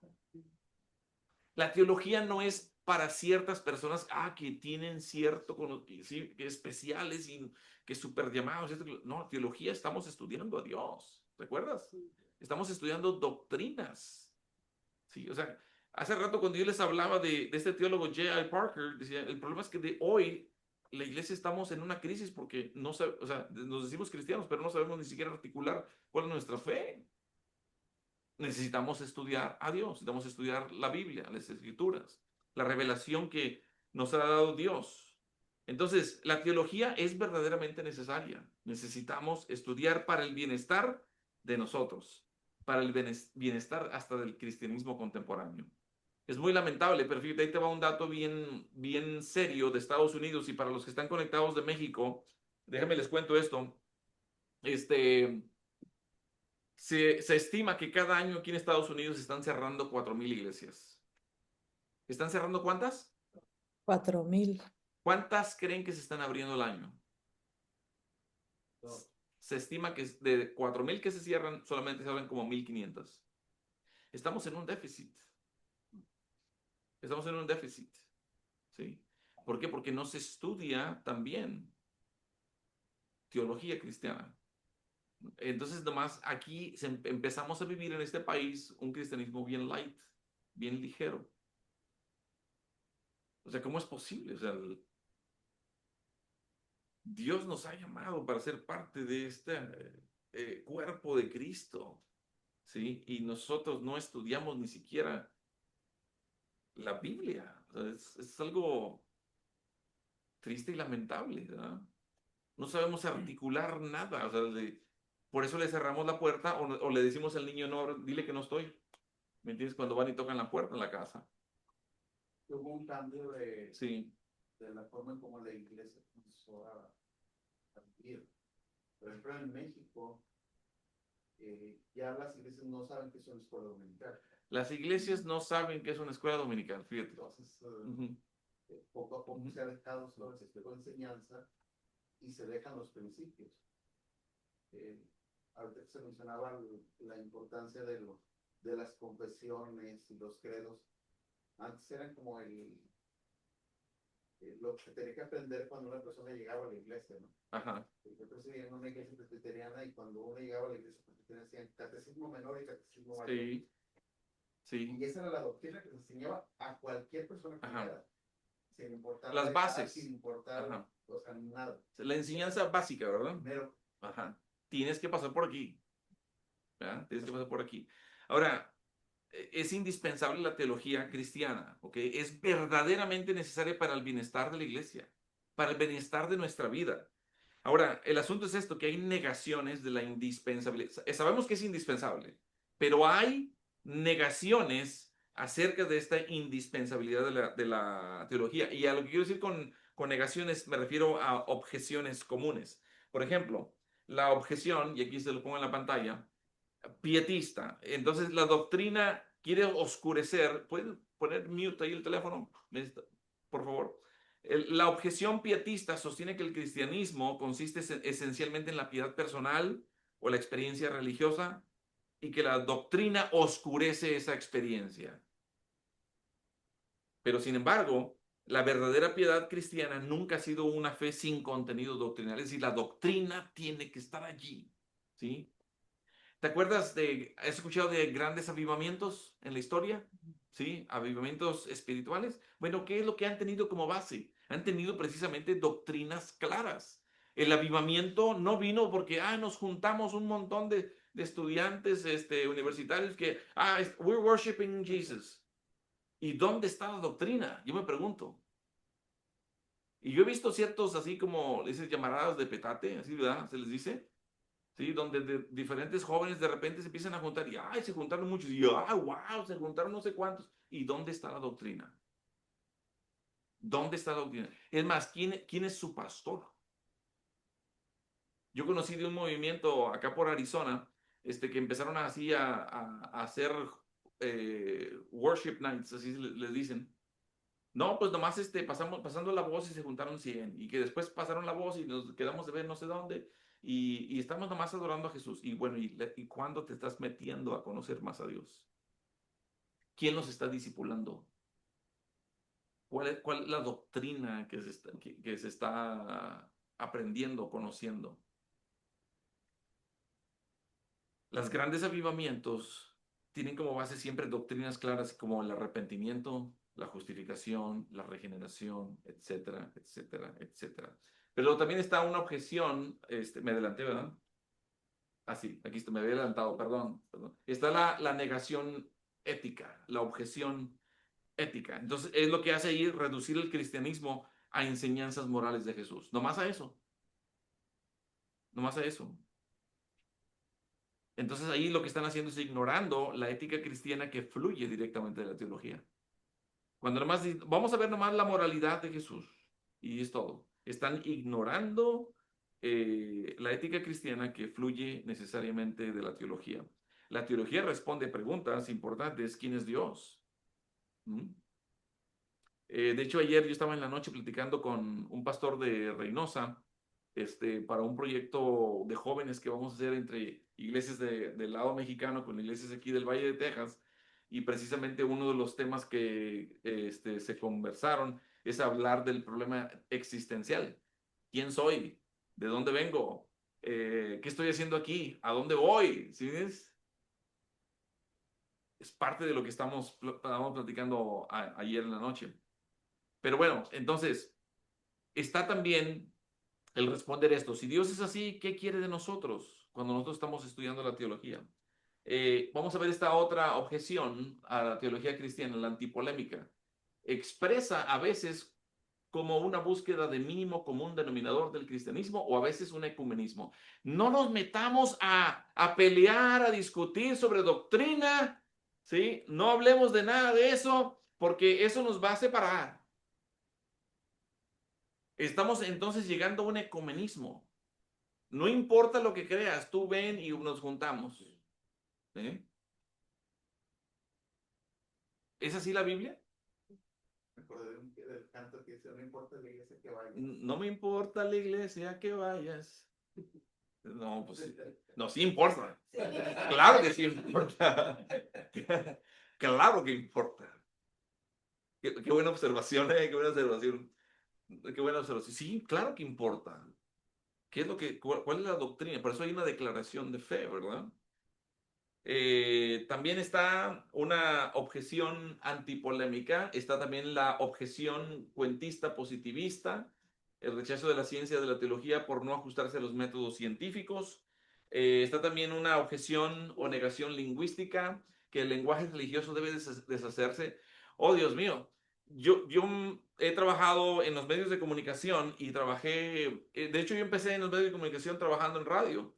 La teología no es para ciertas personas que tienen cierto sí, que especiales y que súper llamados. No, teología estamos estudiando a Dios. ¿Recuerdas? Estamos estudiando doctrinas. Sí, o sea, hace rato cuando yo les hablaba de este teólogo J.I. Parker, decía, el problema es que de hoy la iglesia estamos en una crisis porque no o sea, nos decimos cristianos, pero no sabemos ni siquiera articular cuál es nuestra fe. Necesitamos estudiar a Dios, necesitamos estudiar la Biblia, las Escrituras, la revelación que nos ha dado Dios. Entonces, la teología es verdaderamente necesaria. Necesitamos estudiar para el bienestar de nosotros, para el bienestar hasta del cristianismo contemporáneo. Es muy lamentable, pero fíjate, ahí te va un dato bien, bien serio de Estados Unidos y para los que están conectados de México, déjame les cuento esto. Se estima que cada año aquí en Estados Unidos están cerrando 4,000 iglesias. ¿Están cerrando cuántas? 4,000. ¿Cuántas creen que se están abriendo al año? Se estima que de 4,000 que se cierran, solamente se abren como 1,500. Estamos en un déficit. Estamos en un déficit. ¿Sí? ¿Por qué? Porque no se estudia también teología cristiana. Entonces, nomás aquí empezamos a vivir en este país un cristianismo bien light, bien ligero. O sea, ¿cómo es posible? O sea, Dios nos ha llamado para ser parte de este cuerpo de Cristo, ¿sí? Y nosotros no estudiamos ni siquiera la Biblia. O sea, es algo triste y lamentable, ¿verdad? No sabemos articular nada. O sea, por eso le cerramos la puerta o le decimos al niño, no, dile que no estoy. ¿Me entiendes? Cuando van y tocan la puerta en la casa. Hubo un cambio Sí. de la forma en cómo la iglesia comenzó a vivir. Por ejemplo, en México, ya las iglesias no saben que es una escuela dominical. Las iglesias no saben que es una escuela dominical, fíjate. Entonces, poco a poco se ha dejado sobre ese tipo de enseñanza y se dejan los principios. Ahorita se mencionaba la importancia de las confesiones y los credos. Antes eran como lo que tenía que aprender cuando una persona llegaba a la iglesia, ¿no? Ajá. Yo crecí en una iglesia presbiteriana y cuando uno llegaba a la iglesia presbiteriana decían catecismo menor y catecismo mayor. Sí. Sí. Y esa era la doctrina que se enseñaba a cualquier persona que llegara. Sin importar las bases. Sin importar, o sea, nada. La enseñanza básica, ¿verdad? Primero. Ajá. Tienes que pasar por aquí. ¿Verdad? Tienes que pasar por aquí. Ahora, es indispensable la teología cristiana, ¿ok? Es verdaderamente necesaria para el bienestar de la iglesia, para el bienestar de nuestra vida. Ahora, el asunto es esto, que hay negaciones de la indispensabilidad. Sabemos que es indispensable, pero hay negaciones acerca de esta indispensabilidad de la teología. Y a lo que quiero decir con negaciones me refiero a objeciones comunes. Por ejemplo, la objeción, y aquí se lo pongo en la pantalla, pietista. Entonces la doctrina quiere oscurecer. ¿Pueden poner mute ahí el teléfono? Por favor. La objeción pietista sostiene que el cristianismo consiste esencialmente en la piedad personal o la experiencia religiosa y que la doctrina oscurece esa experiencia. Pero sin embargo, la verdadera piedad cristiana nunca ha sido una fe sin contenido doctrinal. Es decir, la doctrina tiene que estar allí. ¿Sí? ¿Te acuerdas has escuchado de grandes avivamientos en la historia? ¿Sí? Avivamientos espirituales. Bueno, ¿qué es lo que han tenido como base? Han tenido precisamente doctrinas claras. El avivamiento no vino porque, nos juntamos un montón de estudiantes universitarios que, we're worshiping Jesus. ¿Y dónde está la doctrina? Yo me pregunto. Y yo he visto ciertos así como, dices, llamaradas de petate, así, ¿verdad? Se les dice. ¿sí? Donde diferentes jóvenes de repente se empiezan a juntar y, ay, se juntaron muchos y, ay, wow, se juntaron no sé cuántos. ¿Y dónde está la doctrina? ¿Dónde está la doctrina? Es más, ¿quién es su pastor? Yo conocí de un movimiento acá por Arizona, que empezaron así a hacer worship nights, así les dicen. No, pues nomás pasando la voz y se juntaron 100 y que después pasaron la voz y nos quedamos de ver no sé dónde y estamos nomás adorando a Jesús. Y bueno, ¿y cuándo te estás metiendo a conocer más a Dios? ¿Quién nos está discipulando? ¿Cuál es la doctrina que se está aprendiendo, conociendo? Los grandes avivamientos tienen como base siempre doctrinas claras como el arrepentimiento, la justificación, la regeneración, etcétera, etcétera, etcétera. Pero también está una objeción, me adelanté, ¿verdad? Ah, sí, aquí está, me había adelantado, perdón. Está la negación ética, la objeción ética. Entonces, es lo que hace ahí reducir el cristianismo a enseñanzas morales de Jesús. No más a eso, no más a eso. Entonces ahí lo que están haciendo es ignorando la ética cristiana que fluye directamente de la teología. Cuando nomás vamos a ver nomás la moralidad de Jesús y es todo. Están ignorando la ética cristiana que fluye necesariamente de la teología. La teología responde a preguntas importantes. ¿Quién es Dios? ¿Mm? De hecho, ayer yo estaba en la noche platicando con un pastor de Reynosa, para un proyecto de jóvenes que vamos a hacer entre iglesias del lado mexicano con iglesias aquí del Valle de Texas. Y precisamente uno de los temas que se conversaron es hablar del problema existencial. ¿Quién soy? ¿De dónde vengo? ¿Qué estoy haciendo aquí? ¿A dónde voy? ¿Sí ves? Es parte de lo que estábamos platicando ayer en la noche. Pero bueno, entonces, está también el responder esto. Si Dios es así, ¿qué quiere de nosotros cuando nosotros estamos estudiando la teología? Vamos a ver esta otra objeción a la teología cristiana, la antipolémica. Expresa a veces como una búsqueda de mínimo común denominador del cristianismo o a veces un ecumenismo. No nos metamos a pelear, a discutir sobre doctrina, ¿sí? No hablemos de nada de eso porque eso nos va a separar. Estamos entonces llegando a un ecumenismo. No importa lo que creas, tú ven y nos juntamos. ¿Eh? ¿Es así la Biblia? Me acordé del canto que dice, no importa la iglesia que vaya. No me importa la iglesia que vayas. No, pues sí. No, sí importa. Claro que sí importa. Claro que importa. Qué buena observación, ¿eh? Qué buena observación. Qué buena observación. Sí, claro que importa. ¿Cuál es la doctrina? Por eso hay una declaración de fe, ¿verdad? También está una objeción antipolémica, está también la objeción cuentista positivista, el rechazo de la ciencia de la teología por no ajustarse a los métodos científicos. Está también una objeción o negación lingüística, que el lenguaje religioso debe deshacerse. Oh, Dios mío, yo he trabajado en los medios de comunicación y de hecho yo empecé en los medios de comunicación trabajando en radio.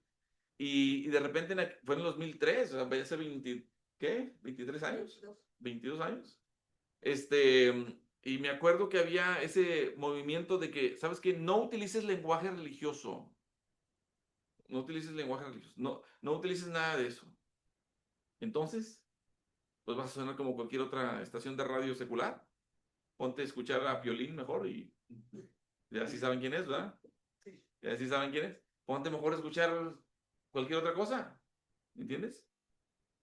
Y de repente fue en el 2003, o sea, hace 20, ¿qué? ¿23 años? 22 años. Y me acuerdo que había ese movimiento de que, ¿sabes qué? No utilices lenguaje religioso. No utilices lenguaje religioso. No utilices nada de eso. Entonces, pues vas a sonar como cualquier otra estación de radio secular. Ponte a escuchar a Piolín mejor y así saben quién es, ¿verdad? Y así saben quién es. Ponte mejor a escuchar cualquier otra cosa. ¿Entiendes?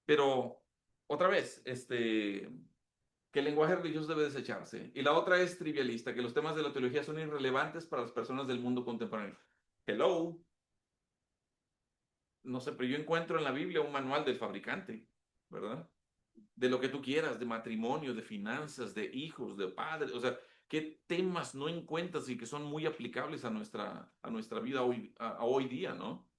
Pero, otra vez, que el lenguaje religioso debe desecharse. Y la otra es trivialista, que los temas de la teología son irrelevantes para las personas del mundo contemporáneo. Hello. No sé, pero yo encuentro en la Biblia un manual del fabricante, ¿verdad? De lo que tú quieras, de matrimonio, de finanzas, de hijos, de padres. O sea, ¿qué temas no encuentras y que son muy aplicables a nuestra vida a hoy día, ¿no?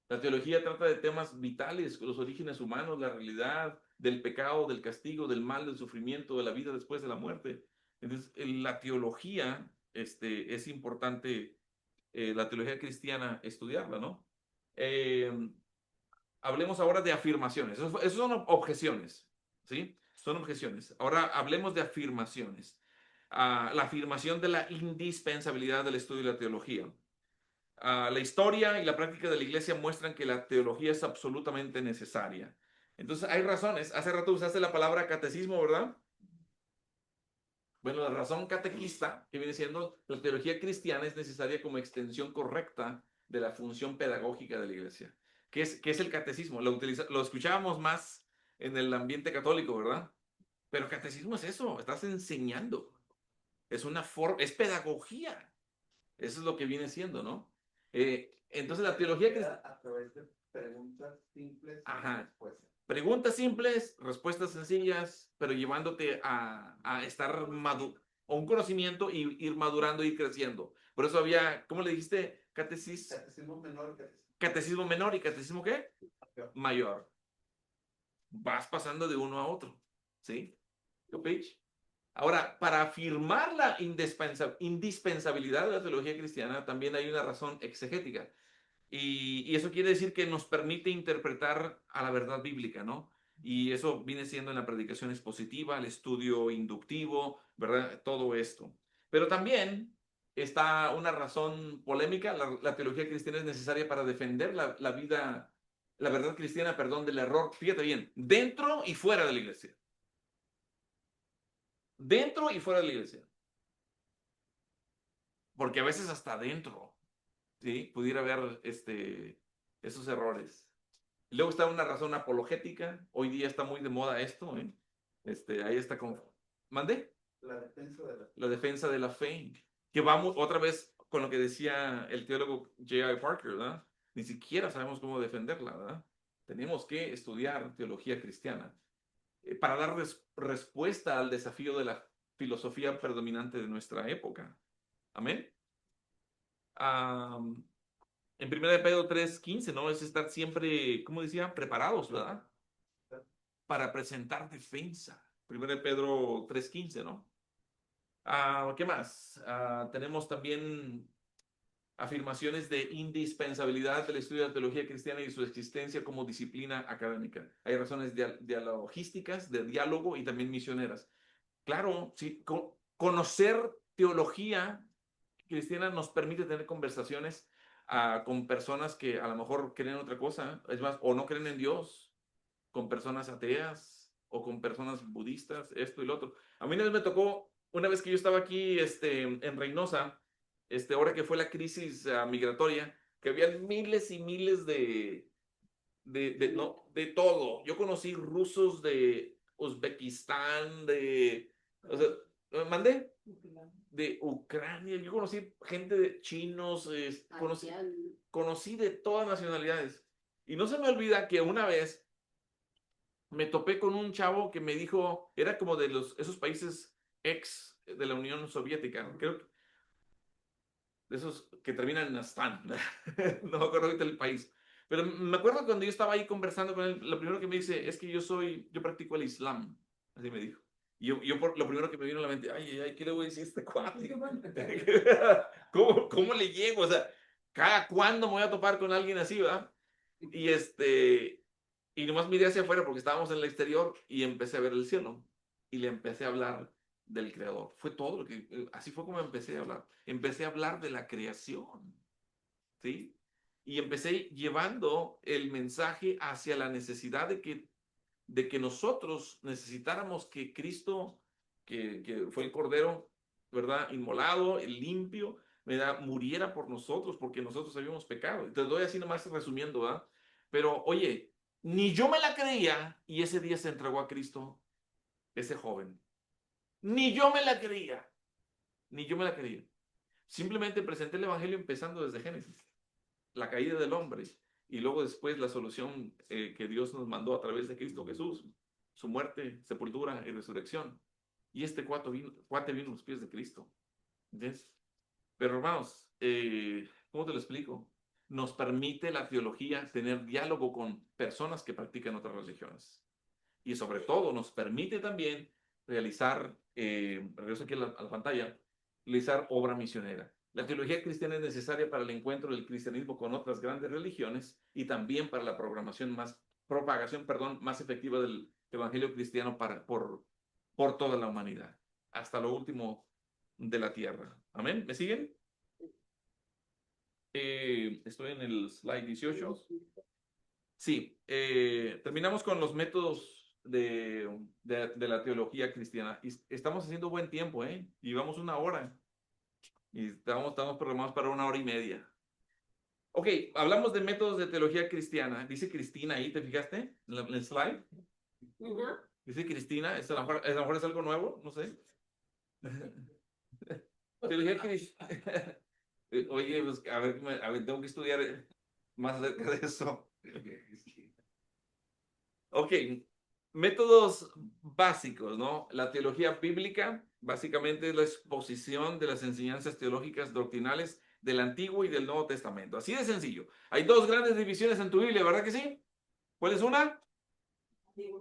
La teología trata de temas vitales, los orígenes humanos, la realidad del pecado, del castigo, del mal, del sufrimiento, de la vida después de la muerte. Entonces, la teología, es importante, la teología cristiana, estudiarla, ¿no? Eh, Hablemos ahora de afirmaciones. Esos son objeciones, ¿sí? Son objeciones. Ahora hablemos de afirmaciones. La afirmación de la indispensabilidad del estudio de la teología. La historia y la práctica de la iglesia muestran que la teología es absolutamente necesaria. Entonces, hay razones. Hace rato usaste la palabra catecismo, ¿verdad? Bueno, la razón catequista, que viene siendo la teología cristiana, es necesaria como extensión correcta de la función pedagógica de la iglesia. Qué es el catecismo? Lo escuchábamos más en el ambiente católico, ¿verdad? Pero catecismo es eso, estás enseñando. Es una forma, es pedagogía. Eso es lo que viene siendo, ¿no? Entonces la teología cristiana... A través de preguntas simples y Ajá. respuestas. Preguntas simples, respuestas sencillas, pero llevándote a estar maduro, o un conocimiento y ir madurando, ir creciendo. Por eso había, ¿cómo le dijiste? Catecismo menor, Catecismo menor y catecismo ¿qué? mayor. Mayor. Vas pasando de uno a otro, ¿sí? ¿Copich? Ahora, para afirmar la indispensabilidad de la teología cristiana, también hay una razón exegética. Y eso quiere decir que nos permite interpretar a la verdad bíblica, ¿no? Y eso viene siendo en la predicación expositiva, el estudio inductivo, ¿verdad? Todo esto. Pero también está una razón polémica. La teología cristiana es necesaria para defender la vida, la verdad cristiana, perdón, del error. Fíjate bien, dentro y fuera de la iglesia. Dentro y fuera de la iglesia. Porque a veces hasta dentro, ¿sí? Pudiera haber esos errores. Y luego está una razón apologética. Hoy día está muy de moda esto, ¿eh? Ahí está con... ¿Mande? La defensa de la fe. Que vamos otra vez con lo que decía el teólogo J.I. Parker, ¿verdad? Ni siquiera sabemos cómo defenderla, ¿verdad? Tenemos que estudiar teología cristiana para dar respuesta al desafío de la filosofía predominante de nuestra época. Amén. En 1 Pedro 3:15, ¿no? Es estar siempre, ¿cómo decía? Preparados, ¿verdad? Para presentar defensa. 1 Pedro 3:15, ¿no? ¿Qué más? Tenemos también afirmaciones de indispensabilidad del estudio de la teología cristiana y su existencia como disciplina académica. Hay razones dialogísticas, de diálogo y también misioneras. Claro, sí, conocer teología cristiana nos permite tener conversaciones con personas que a lo mejor creen otra cosa, es más, o no creen en Dios, con personas ateas o con personas budistas, esto y lo otro. A mí una vez me tocó, una vez que yo estaba aquí en Reynosa, ahora que fue la crisis migratoria, que había miles y miles no, de todo. Yo conocí rusos de Uzbekistán, o sea, ¿mandé? De Ucrania, yo conocí gente de chinos, conocí de todas nacionalidades. Y no se me olvida que una vez me topé con un chavo que me dijo, era como de esos países ex de la Unión Soviética, creo que de esos que terminan en Astán, no me acuerdo ahorita el país. Pero me acuerdo cuando yo estaba ahí conversando con él, lo primero que me dice es que yo practico el Islam, así me dijo. Y lo primero que me vino a la mente, ay, ¿qué le voy a decir a este cuate? ¿Cómo le llego? O sea, ¿cada cuándo me voy a topar con alguien así, verdad? Y y nomás miré hacia afuera porque estábamos en el exterior y empecé a ver el cielo. Y le empecé a hablar del creador. Fue todo lo que, así fue como empecé a hablar. Empecé a hablar de la creación, ¿sí? Y empecé llevando el mensaje hacia la necesidad de que nosotros necesitáramos que Cristo, que fue el Cordero, ¿verdad? Inmolado, el limpio, ¿verdad? Muriera por nosotros porque nosotros habíamos pecado. Te doy así nomás resumiendo, ¿verdad? Pero oye, ni yo me la creía y ese día se entregó a Cristo ese joven. Ni yo me la creía. Ni yo me la creía. Simplemente presenté el Evangelio empezando desde Génesis, la caída del hombre, y luego después la solución que Dios nos mandó a través de Cristo Jesús, su muerte, sepultura y resurrección. Y este cuate vino a los pies de Cristo. ¿Entiendes? Pero hermanos, ¿cómo te lo explico? Nos permite la teología tener diálogo con personas que practican otras religiones. Y sobre todo nos permite también realizar, regreso aquí a la pantalla, realizar obra misionera. La teología cristiana es necesaria para el encuentro del cristianismo con otras grandes religiones y también para la propagación, más efectiva del evangelio cristiano por toda la humanidad, hasta lo último de la tierra. Amén. ¿Me siguen? Estoy en el slide 18. Sí, terminamos con los métodos de la teología cristiana. Y estamos haciendo buen tiempo, ¿eh? Llevamos 1 hora y estamos programados para 1 hora y media. Ok, hablamos de métodos de teología cristiana. Dice Cristina ahí, ¿te fijaste en el slide? Dice Cristina, a lo mejor es algo nuevo, no sé. Teología cristiana. Oye, pues, a ver, tengo que estudiar más acerca de eso. Ok, métodos básicos, ¿no? La teología bíblica básicamente es la exposición de las enseñanzas teológicas doctrinales del Antiguo y del Nuevo Testamento. Así de sencillo. Hay 2 grandes divisiones en tu Biblia, ¿verdad que sí? ¿Cuál es una?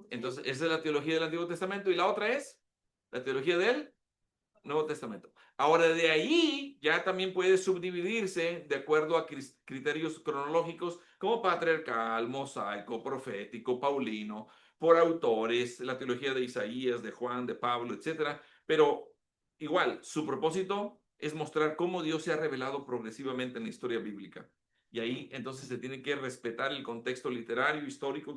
Entonces, esa es la teología del Antiguo Testamento y la otra es la teología del Nuevo Testamento. Ahora, de ahí ya también puede subdividirse de acuerdo a criterios cronológicos como patriarcal, mosaico, profético, paulino, por autores, la teología de Isaías, de Juan, de Pablo, etcétera. Pero igual, su propósito es mostrar cómo Dios se ha revelado progresivamente en la historia bíblica. Y ahí entonces se tiene que respetar el contexto literario, histórico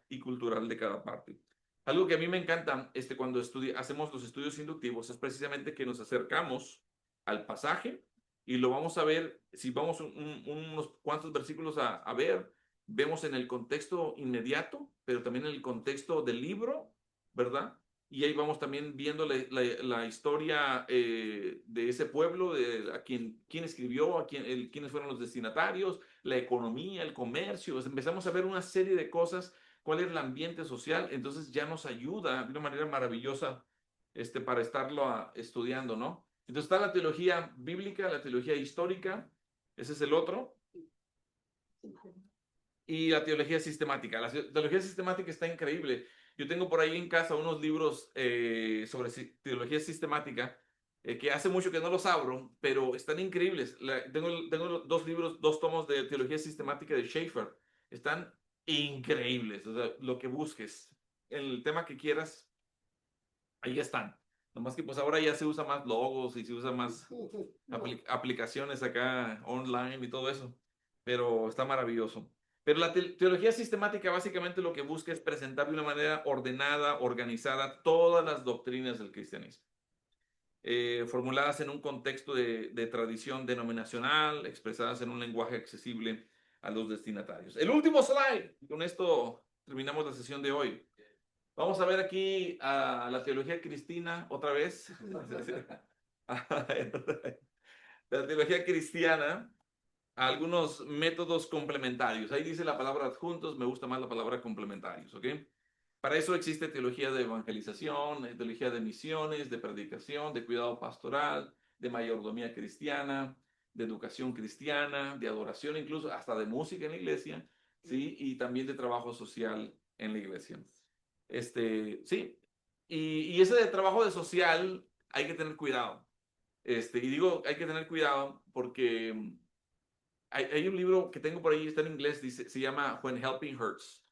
y cultural de cada parte. Algo que a mí me encanta cuando hacemos los estudios inductivos es precisamente que nos acercamos al pasaje y lo vamos a ver, si vamos unos cuantos versículos a ver, vemos en el contexto inmediato, pero también en el contexto del libro, ¿verdad? Y ahí vamos también viendo la historia de ese pueblo, quién escribió, quiénes fueron los destinatarios, la economía, el comercio. Empezamos a ver una serie de cosas, cuál es el ambiente social, entonces ya nos ayuda de una manera maravillosa para estarlo estudiando, ¿no? Entonces está la teología bíblica, la teología histórica, ese es el otro, y la teología sistemática. La teología sistemática está increíble. Yo tengo por ahí en casa unos libros sobre teología sistemática que hace mucho que no los abro, pero están increíbles. Tengo 2 libros, 2 tomos de teología sistemática de Schaeffer. Están increíbles. O sea, lo que busques, el tema que quieras, ahí están. Nomás que pues ahora ya se usa más logos y se usa más aplicaciones acá online y todo eso. Pero está maravilloso. Pero la teología sistemática básicamente lo que busca es presentar de una manera ordenada, organizada, todas las doctrinas del cristianismo. Formuladas en un contexto de tradición denominacional, expresadas en un lenguaje accesible a los destinatarios. El último slide, con esto terminamos la sesión de hoy. Vamos a ver aquí a la teología cristiana otra vez. La teología cristiana, algunos métodos complementarios. Ahí dice la palabra adjuntos, me gusta más la palabra complementarios, ¿ok? Para eso existe teología de evangelización, teología de misiones, de predicación, de cuidado pastoral, de mayordomía cristiana, de educación cristiana, de adoración, incluso hasta de música en la iglesia, ¿sí? Y también de trabajo social en la iglesia. Sí. Y ese de trabajo de social hay que tener cuidado. Y digo, hay que tener cuidado porque hay un libro que tengo por ahí, está en inglés, se llama When Helping Hurts.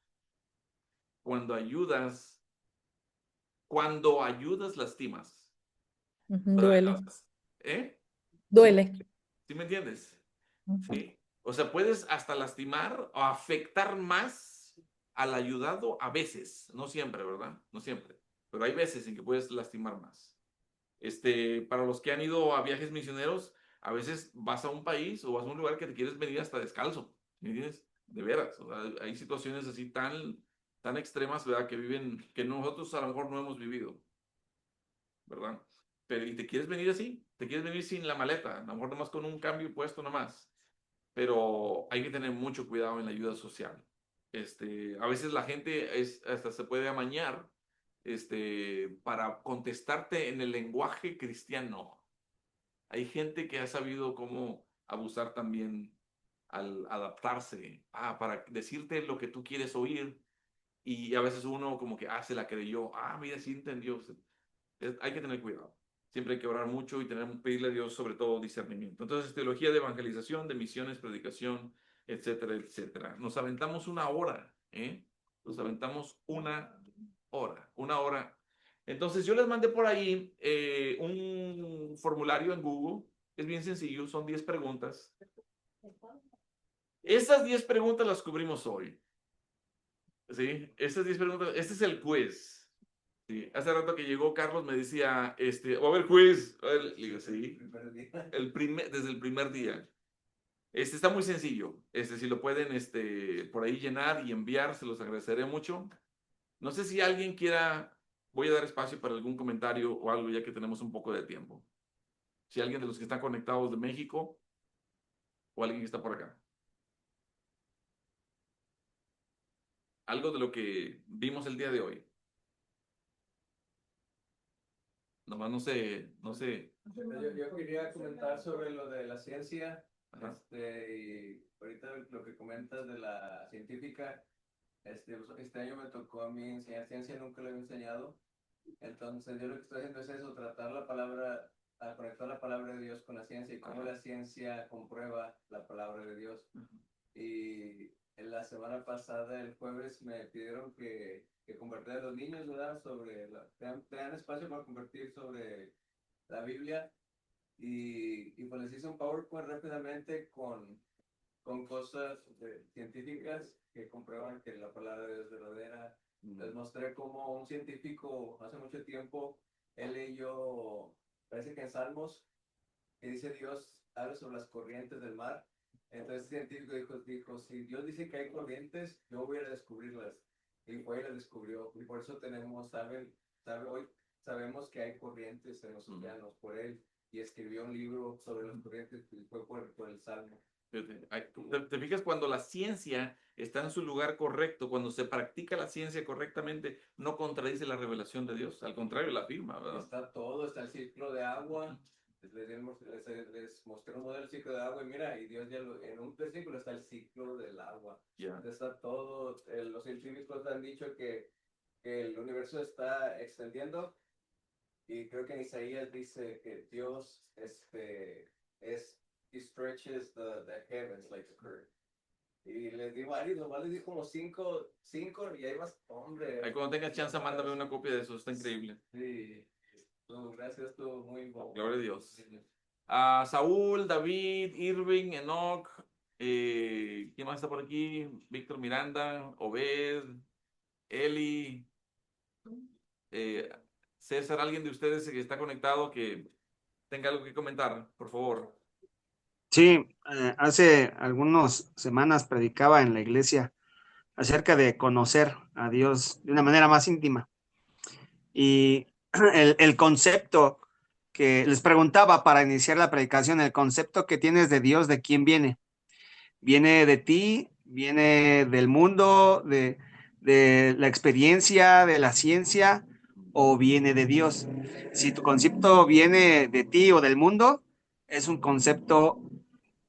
Cuando ayudas lastimas. Duele, ¿Eh? ¿Sí, duele. sí me entiendes? Sí. O sea, puedes hasta lastimar o afectar más al ayudado a veces, no siempre, ¿verdad? No siempre, pero hay veces en que puedes lastimar más. Para los que han ido a viajes misioneros, a veces vas a un país o vas a un lugar que te quieres venir hasta descalzo, ¿me entiendes? De veras, o sea, hay situaciones así tan extremas, ¿verdad? Que nosotros a lo mejor no hemos vivido, ¿verdad? Pero y te quieres venir así, te quieres venir sin la maleta, a lo mejor nomás con un cambio puesto nomás, pero hay que tener mucho cuidado en la ayuda social. A veces la gente hasta se puede amañar, para contestarte en el lenguaje cristiano. Hay gente que ha sabido cómo abusar también al adaptarse, para decirte lo que tú quieres oír, y a veces uno como que, se la creyó, mira, sí entendió. Hay que tener cuidado. Siempre hay que orar mucho y pedirle a Dios sobre todo discernimiento. Entonces, teología de evangelización, de misiones, predicación, etcétera, etcétera. Nos aventamos una hora, ¿eh? Nos aventamos una hora. Entonces, yo les mandé por ahí un formulario en Google. Es bien sencillo, son 10 preguntas. Esas 10 preguntas las cubrimos hoy. ¿Sí? Esas 10 preguntas, este es el quiz. Sí, hace rato que llegó Carlos me decía, va a haber quiz. Le digo, sí, desde el primer día. Está muy sencillo. Si lo pueden por ahí llenar y enviar, se los agradeceré mucho. No sé si alguien quiera, voy a dar espacio para algún comentario o algo ya que tenemos un poco de tiempo. Si alguien de los que están conectados de México o alguien que está por acá. Algo de lo que vimos el día de hoy. Nomás no sé. Yo quería comentar sobre lo de la ciencia, Ajá. y ahorita lo que comentas de la científica, este año me tocó a mí enseñar ciencia, nunca lo había enseñado, entonces yo lo que estoy haciendo es eso, tratar la palabra, a conectar la palabra de Dios con la ciencia y cómo Ajá. la ciencia comprueba la palabra de Dios. Y en la semana pasada, el jueves, me pidieron que compartiera a los niños, ¿verdad? Te dan espacio para compartir sobre la Biblia y pues les hice un PowerPoint rápidamente con cosas científicas que comprueban que la palabra de Dios es verdadera. Les mostré cómo un científico hace mucho tiempo, él leyó, parece que en Salmos, que dice Dios habla sobre las corrientes del mar. Entonces el científico dijo, si Dios dice que hay corrientes, yo voy a descubrirlas. Y fue y las descubrió. Y por eso hoy sabemos que hay corrientes en los océanos por él. Y escribió un libro sobre las corrientes y fue por el Salmo. ¿Te fijas cuando la ciencia está en su lugar correcto, cuando se practica la ciencia correctamente, no contradice la revelación de Dios? Al contrario, la afirma, ¿verdad? Está el ciclo de agua. Les mostré un modelo del ciclo de agua y mira, y Dios en un versículo está el ciclo del agua. Yeah. Está todo, los científicos han dicho que el universo está extendiendo y creo que en Isaías dice que Dios he stretches the heavens like a curve. Y les di varios, nomás les di como cinco y hay más, hombre. Ahí cuando tengas chance, mándame una copia de eso, está increíble. Sí. Gracias, tú muy bueno. Gloria a Dios. Saúl, David, Irving, Enoch, ¿quién más está por aquí? Víctor Miranda, Obed, Eli, César, alguien de ustedes que está conectado que tenga algo que comentar, por favor. Sí, hace algunas semanas predicaba en la iglesia acerca de conocer a Dios de una manera más íntima. Y el concepto que les preguntaba para iniciar la predicación, el concepto que tienes de Dios, ¿de quién viene? ¿Viene de ti? ¿Viene del mundo, de la experiencia, de la ciencia, o viene de Dios? Si tu concepto viene de ti o del mundo, es un concepto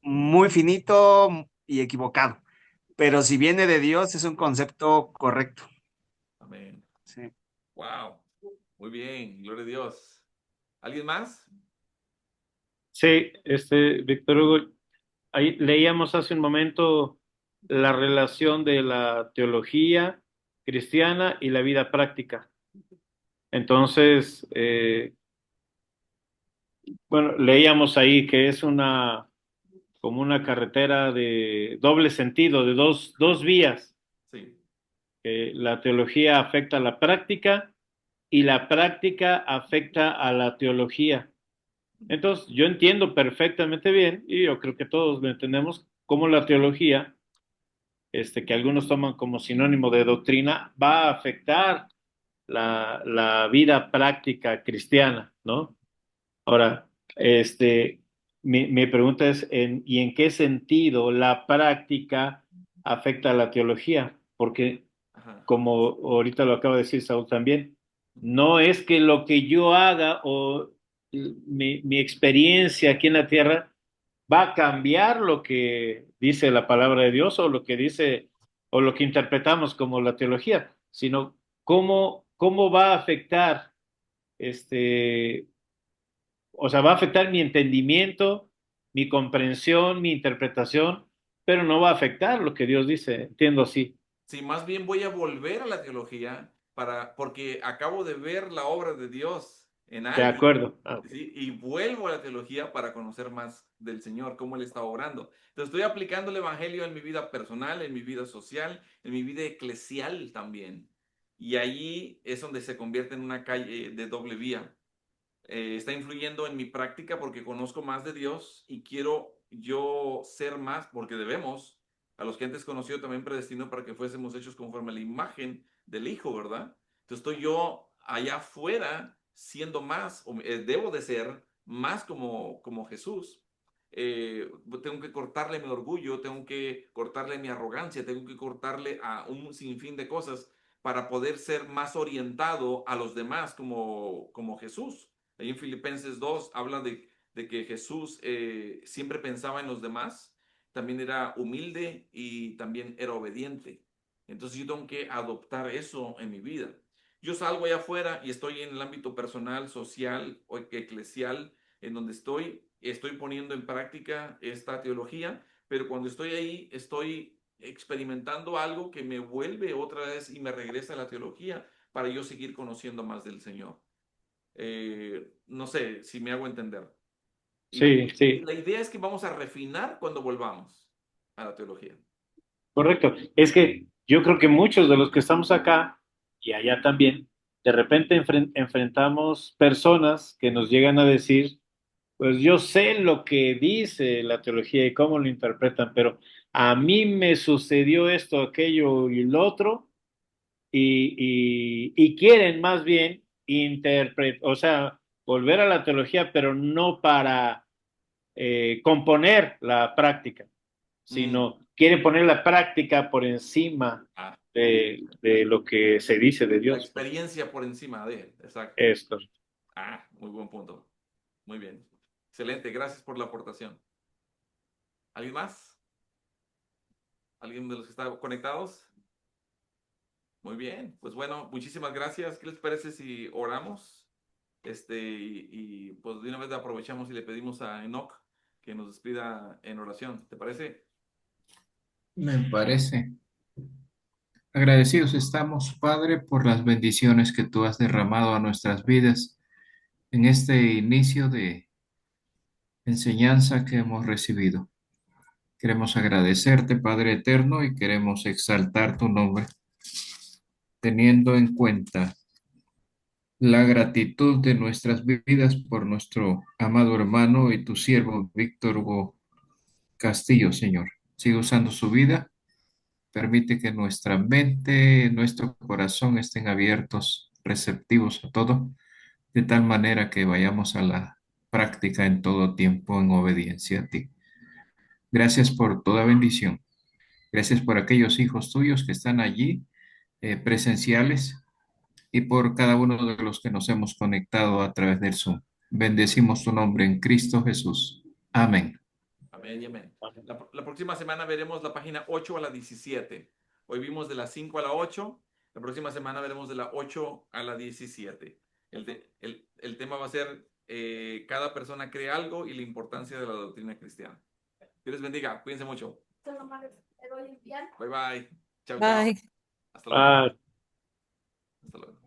muy finito y equivocado. Pero si viene de Dios, es un concepto correcto. Amén. Sí. Wow. Muy bien, gloria a Dios. ¿Alguien más? Sí, Víctor Hugo, ahí leíamos hace un momento la relación de la teología cristiana y la vida práctica. Entonces, bueno, leíamos ahí que es como una carretera de doble sentido, de dos vías. Sí. La teología afecta a la práctica y la práctica afecta a la teología. Entonces, yo entiendo perfectamente bien, y yo creo que todos lo entendemos, cómo la teología, que algunos toman como sinónimo de doctrina, va a afectar la vida práctica cristiana, ¿no? Ahora, mi pregunta es, ¿y en qué sentido la práctica afecta a la teología? Porque, como ahorita lo acaba de decir Saúl también, no es que lo que yo haga o mi experiencia aquí en la tierra va a cambiar lo que dice la palabra de Dios o lo que dice o lo que interpretamos como la teología, sino cómo va a afectar O sea, va a afectar mi entendimiento, mi comprensión, mi interpretación, pero no va a afectar lo que Dios dice. Entiendo así. Sí, más bien voy a volver a la teología porque acabo de ver la obra de Dios en De alguien, acuerdo. Ah, ok. ¿sí? Y vuelvo a la teología para conocer más del Señor, cómo Él está obrando. Entonces estoy aplicando el Evangelio en mi vida personal, en mi vida social, en mi vida eclesial también. Y allí es donde se convierte en una calle de doble vía. Está influyendo en mi práctica porque conozco más de Dios y quiero yo ser más, porque debemos, a los que antes conoció también predestinó para que fuésemos hechos conforme a la imagen del Hijo, ¿verdad? Entonces estoy yo allá afuera siendo más, o debo de ser más como Jesús. Tengo que cortarle mi orgullo, tengo que cortarle mi arrogancia, tengo que cortarle a un sinfín de cosas para poder ser más orientado a los demás como Jesús. Ahí en Filipenses 2 habla de que Jesús siempre pensaba en los demás, también era humilde y también era obediente. Entonces yo tengo que adoptar eso en mi vida. Yo salgo allá afuera y estoy en el ámbito personal, social o eclesial, en donde estoy poniendo en práctica esta teología, pero cuando estoy ahí estoy experimentando algo que me vuelve otra vez y me regresa a la teología para yo seguir conociendo más del Señor. No sé si me hago entender. Sí, Y sí, la idea es que vamos a refinar cuando volvamos a la teología. correcto. Es que yo creo que muchos de los que estamos acá y allá también, de repente enfrentamos personas que nos llegan a decir, pues yo sé lo que dice la teología y cómo lo interpretan, pero a mí me sucedió esto, aquello y lo otro, y quieren más bien o sea, volver a la teología, pero no para componer la práctica, Mm. sino quieren poner la práctica por encima Ah, de lo que se dice de la Dios. experiencia por encima de él. Exacto. Esto. Ah, muy buen punto. Muy bien. Excelente. Gracias por la aportación. ¿Alguien más? ¿Alguien de los que están conectados? Muy bien. Pues bueno, muchísimas gracias. ¿Qué les parece si oramos? Pues de una vez aprovechamos y le pedimos a Enoch que nos despida en oración. ¿Te parece? Me parece. Agradecidos estamos, Padre, por las bendiciones que tú has derramado a nuestras vidas en este inicio de enseñanza que hemos recibido. Queremos agradecerte, Padre eterno, y queremos exaltar tu nombre, teniendo en cuenta la gratitud de nuestras vidas por nuestro amado hermano y tu siervo, Víctor Hugo Castillo, Señor. Sigue usando su vida. Permite que nuestra mente, nuestro corazón estén abiertos, receptivos a todo, de tal manera que vayamos a la práctica en todo tiempo en obediencia a ti. Gracias por toda bendición. Gracias por aquellos hijos tuyos que están allí, presenciales, y por cada uno de los que nos hemos conectado a través del Zoom. Bendecimos tu nombre en Cristo Jesús. Amén. Amén y amén. La próxima semana veremos la página 8 a la 17. Hoy vimos de la 5 a la 8. La próxima semana veremos de la 8 a la 17. El tema va a ser cada persona cree algo y la importancia de la doctrina cristiana. Dios les bendiga. Cuídense mucho. Bye bye. Chao, chao. Bye. Hasta luego. Ah, Hasta luego.